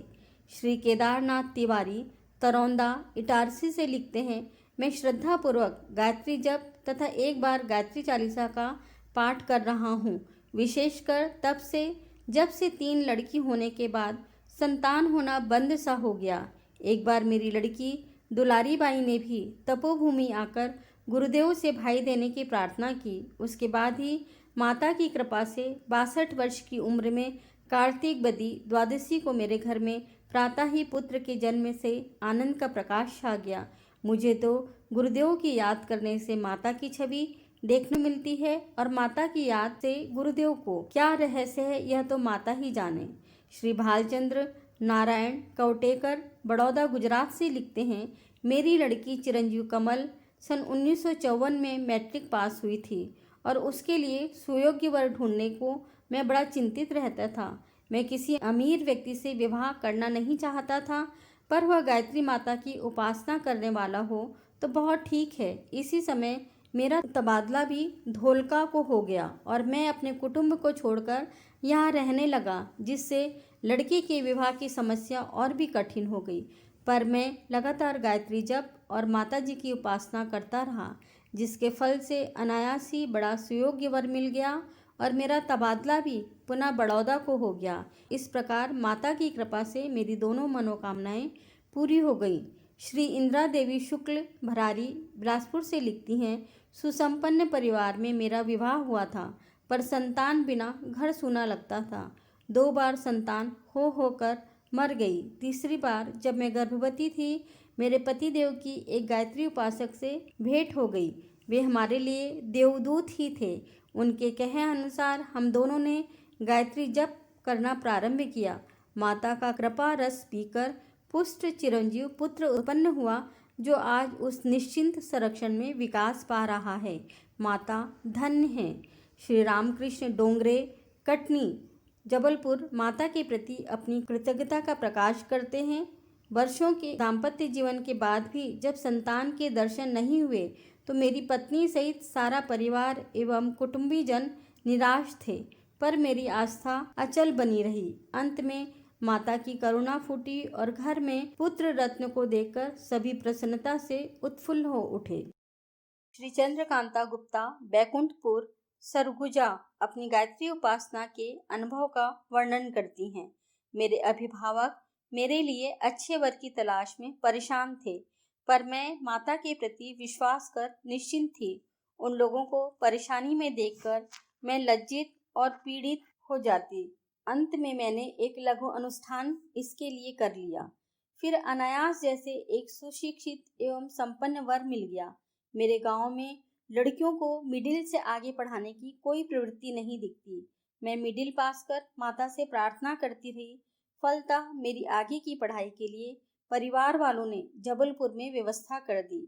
श्री केदारनाथ तिवारी तरौंदा इटारसी से लिखते हैं, मैं श्रद्धापूर्वक गायत्री जप तथा एक बार गायत्री चालीसा का पाठ कर रहा हूँ। विशेषकर तब से जब से 3 लड़की होने के बाद संतान होना बंद सा हो गया। एक बार मेरी लड़की दुलारी बाई ने भी तपोभूमि आकर गुरुदेव से भाई देने की प्रार्थना की। उसके बाद ही माता की कृपा से 62 वर्ष की उम्र में कार्तिक बदी द्वादशी को मेरे घर में प्रातः ही पुत्र के जन्म से आनंद का प्रकाश छा गया। मुझे तो गुरुदेव की याद करने से माता की छवि देखने मिलती है और माता की याद से गुरुदेव को क्या रहस्य है यह तो माता ही जाने। श्री भालचंद्र नारायण कवटेकर बड़ौदा गुजरात से लिखते हैं, मेरी लड़की चिरंजीव कमल सन 1954 में मैट्रिक पास हुई थी और उसके लिए सुयोग्य वर ढूंढने को मैं बड़ा चिंतित रहता था। मैं किसी अमीर व्यक्ति से विवाह करना नहीं चाहता था, पर वह गायत्री माता की उपासना करने वाला हो तो बहुत ठीक है। इसी समय मेरा तबादला भी धोलका को हो गया और मैं अपने कुटुंब को छोड़कर यहाँ रहने लगा, जिससे लड़के के विवाह की समस्या और भी कठिन हो गई। पर मैं लगातार गायत्री जप और माता जी की उपासना करता रहा, जिसके फल से अनायास ही बड़ा सुयोग्य वर मिल गया और मेरा तबादला भी पुनः बड़ौदा को हो गया। इस प्रकार माता की कृपा से मेरी दोनों मनोकामनाएं पूरी हो गई। श्री इंदिरा देवी शुक्ल भरारी बिलासपुर से लिखती हैं, सुसंपन्न परिवार में मेरा विवाह हुआ था, पर संतान बिना घर सूना लगता था। 2 बार संतान होकर मर गई। तीसरी बार जब मैं गर्भवती थी, मेरे पति देव की एक गायत्री उपासक से भेंट हो गई। वे हमारे लिए देवदूत ही थे। उनके कहे अनुसार हम दोनों ने गायत्री जप करना प्रारंभ किया। माता का कृपा रस पीकर पुष्ट चिरंजीव पुत्र उत्पन्न हुआ, जो आज उस निश्चिंत संरक्षण में विकास पा रहा है। माता धन्य है। श्री रामकृष्ण डोंगरे कटनी जबलपुर माता के प्रति अपनी कृतज्ञता का प्रकाश करते हैं। वर्षों के दाम्पत्य जीवन के बाद भी जब संतान के दर्शन नहीं हुए तो मेरी पत्नी सहित सारा परिवार एवं कुटुंबीजन निराश थे, पर मेरी आस्था अचल बनी रही। अंत में माता की करुणा फूटी और घर में पुत्र रत्न को देखकर सभी प्रसन्नता से उत्फुल्ल हो उठे। श्री चंद्रकांता गुप्ता बैकुंठपुर सरगुजा अपनी गायत्री उपासना के अनुभव का वर्णन करती हैं। मेरे अभिभावक मेरे लिए अच्छे वर की तलाश में परेशान थे, पर मैं माता के प्रति विश्वास कर निश्चिंत थी। उन लोगों को परेशानी में देखकर मैं लज्जित और पीड़ित हो जाती। अंत में मैंने एक लघु अनुष्ठान इसके लिए कर लिया। फिर अनायास जैसे एक सुशिक्षित एवं संपन्न वर मिल गया। मेरे गांव में लड़कियों को मिडिल से आगे पढ़ाने की कोई प्रवृत्ति नहीं दिखती। मैं मिडिल पास कर माता से प्रार्थना करती रही। फलतः मेरी आगे की पढ़ाई के लिए परिवार वालों ने जबलपुर में व्यवस्था कर दी।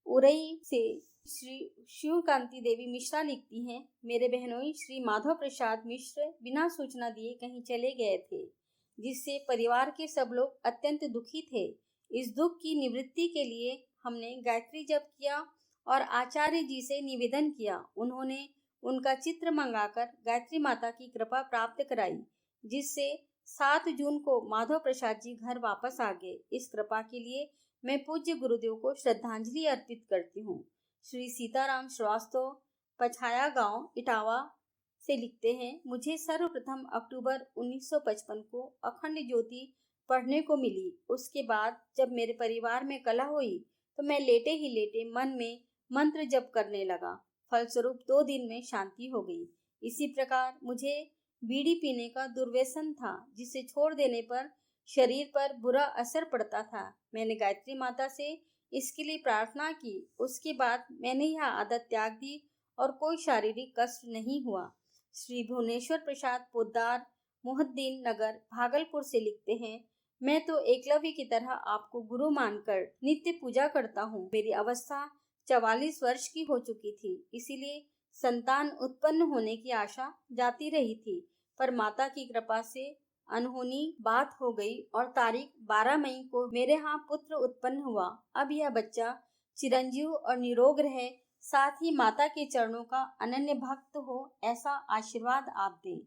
उरई से श्री शिवकांति देवी मिश्रा लिखती हैं, मेरे बहनोई श्री माधव प्रसाद मिश्र बिना सूचना दिए कहीं चले गए थे, जिससे परिवार के सब लोग अत्यंत दुखी थे। इस दुख की निवृत्ति के लिए हमने गायत्री जप किया और आचार्य जी से निवेदन किया। उन्होंने उनका चित्र मंगाकर गायत्री माता की कृपा प्राप्त कराई, जिससे 7 जून को माधव प्रसाद जी घर वापस आ गए। इस कृपा के लिए मैं पूज्य गुरुदेव को श्रद्धांजलि अर्पित करती हूँ। श्री सीताराम श्रीवास्तव पछाया गांव इटावा से लिखते हैं, मुझे सर्वप्रथम अक्टूबर 1955 को अखंड ज्योति पढ़ने को मिली। उसके बाद जब मेरे परिवार में कलह हुई तो मैं लेटे ही लेटे मन में मंत्र जप करने लगा। फलस्वरूप 2 दिन में शांति हो गई। इसी प्रकार मुझे बीड़ी पीने का दुर्व्यसन था, जिसे छोड़ देने पर शरीर पर बुरा असर पड़ता था। मैंने गायत्री माता से इसके लिए प्रार्थना की। उसके बाद मैंने यह आदत त्याग दी और कोई शारीरिक कष्ट नहीं हुआ। श्री भुवनेश्वर प्रसाद पोद्दार मोहद्दीन नगर भागलपुर से लिखते हैं, मैं तो एकलव्य की तरह आपको गुरु मानकर नित्य पूजा करता हूँ। मेरी अवस्था 44 वर्ष की हो चुकी थी, इसीलिए संतान उत्पन्न होने की आशा जाती रही थी, पर माता की कृपा से अनहोनी बात हो गई और तारीख 12 मई को मेरे यहाँ पुत्र उत्पन्न हुआ। अब यह बच्चा चिरंजीव और निरोग रहे, साथ ही माता के चरणों का अनन्य भक्त हो, ऐसा आशीर्वाद आप दें।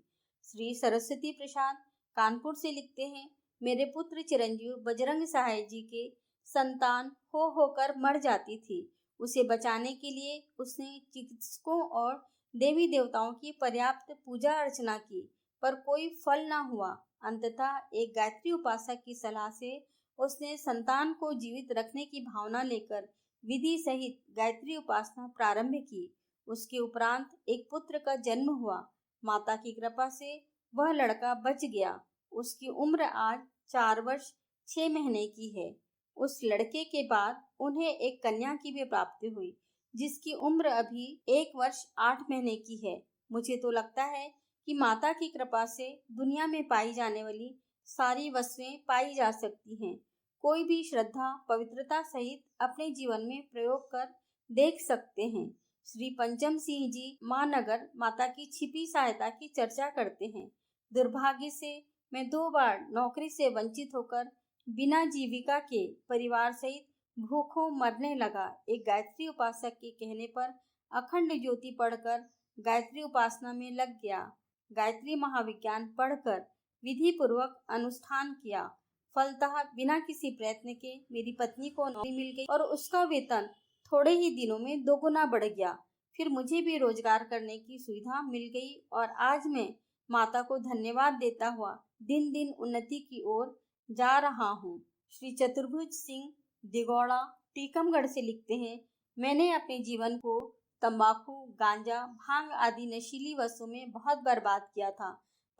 श्री सरस्वती प्रसाद कानपुर से लिखते हैं, मेरे पुत्र चिरंजीव बजरंग सहाय जी के संतान होकर मर जाती थी। उसे बचाने के लिए उसने चिकित्सकों और देवी देवताओं की पर्याप्त पूजा अर्चना की, पर कोई फल न हुआ। अंततः एक गायत्री उपासक की सलाह से उसने संतान को जीवित रखने की भावना लेकर विधि सहित गायत्री उपासना प्रारंभ की। उसके उपरांत एक पुत्र का जन्म हुआ। माता की कृपा से वह लड़का बच गया। उसकी उम्र आज 4 वर्ष 6 महीने की है। उस लड़के के बाद उन्हें एक कन्या की भी प्राप्ति हुई, जिसकी उम्र अभी 1 वर्ष 8 महीने की है। मुझे तो लगता है कि माता की कृपा से दुनिया में पाई जाने वाली सारी वस्तुएं पाई जा सकती हैं। कोई भी श्रद्धा पवित्रता सहित अपने जीवन में प्रयोग कर देख सकते हैं। श्री पंचम सिंह जी महानगर माता की छिपी सहायता की चर्चा करते हैं। दुर्भाग्य से मैं 2 बार नौकरी से वंचित होकर बिना जीविका के परिवार सहित भूखों मरने लगा। एक गायत्री उपासक के कहने पर अखंड ज्योति पढ़कर गायत्री उपासना में लग गया। गायत्री महाविज्ञान पढ़कर विधि पूर्वक अनुष्ठान किया। फलतः बिना किसी प्रयत्न के मेरी पत्नी को नौकरी मिल गई और उसका वेतन थोड़े ही दिनों में 2 गुना बढ़ गया। फिर मुझे भी रोजगार करने की सुविधा मिल गई और आज मैं माता को धन्यवाद देता हुआ दिन दिन उन्नति की ओर जा रहा हूँ। श्री चतुर्भुज सिंह दिगौड़ा टीकमगढ़ से लिखते हैं, मैंने अपने जीवन को तंबाकू, गांजा, भांग आदि नशीली वस्तुओं में बहुत बर्बाद किया था,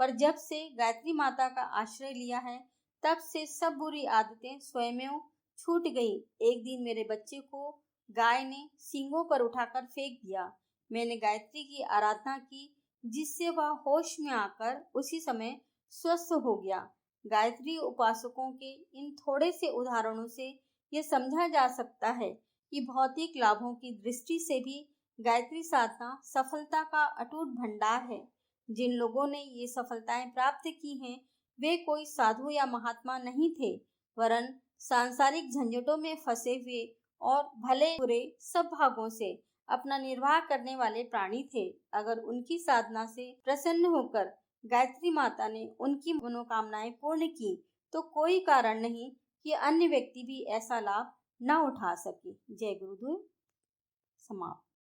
पर जब से गायत्री माता का आश्रय लिया है तब से सब बुरी आदतें स्वयं छूट गई। एक दिन मेरे बच्चे को गाय ने सींगों पर उठाकर फेंक दिया। मैंने गायत्री की आराधना की, जिससे वह होश में आकर उसी समय स्वस्थ हो गया। गायत्री उपासकों के इन थोड़े से उदाहरणों से यह समझा जा सकता है कि भौतिक लाभों की दृष्टि से भी गायत्री साधना सफलता का अटूट भंडार है। जिन लोगों ने ये सफलताएं प्राप्त की हैं, वे कोई साधु या महात्मा नहीं थे, वरन सांसारिक झंझटों में फंसे हुए और भले बुरे सब भागों से अपना निर्वाह करने वाले प्राणी थे। अगर उनकी साधना से प्रसन्न होकर गायत्री माता ने उनकी मनोकामनाएं पूर्ण की, तो कोई कारण नहीं कि अन्य व्यक्ति भी ऐसा लाभ न उठा सके। जय गुरुदेव। समाप्त।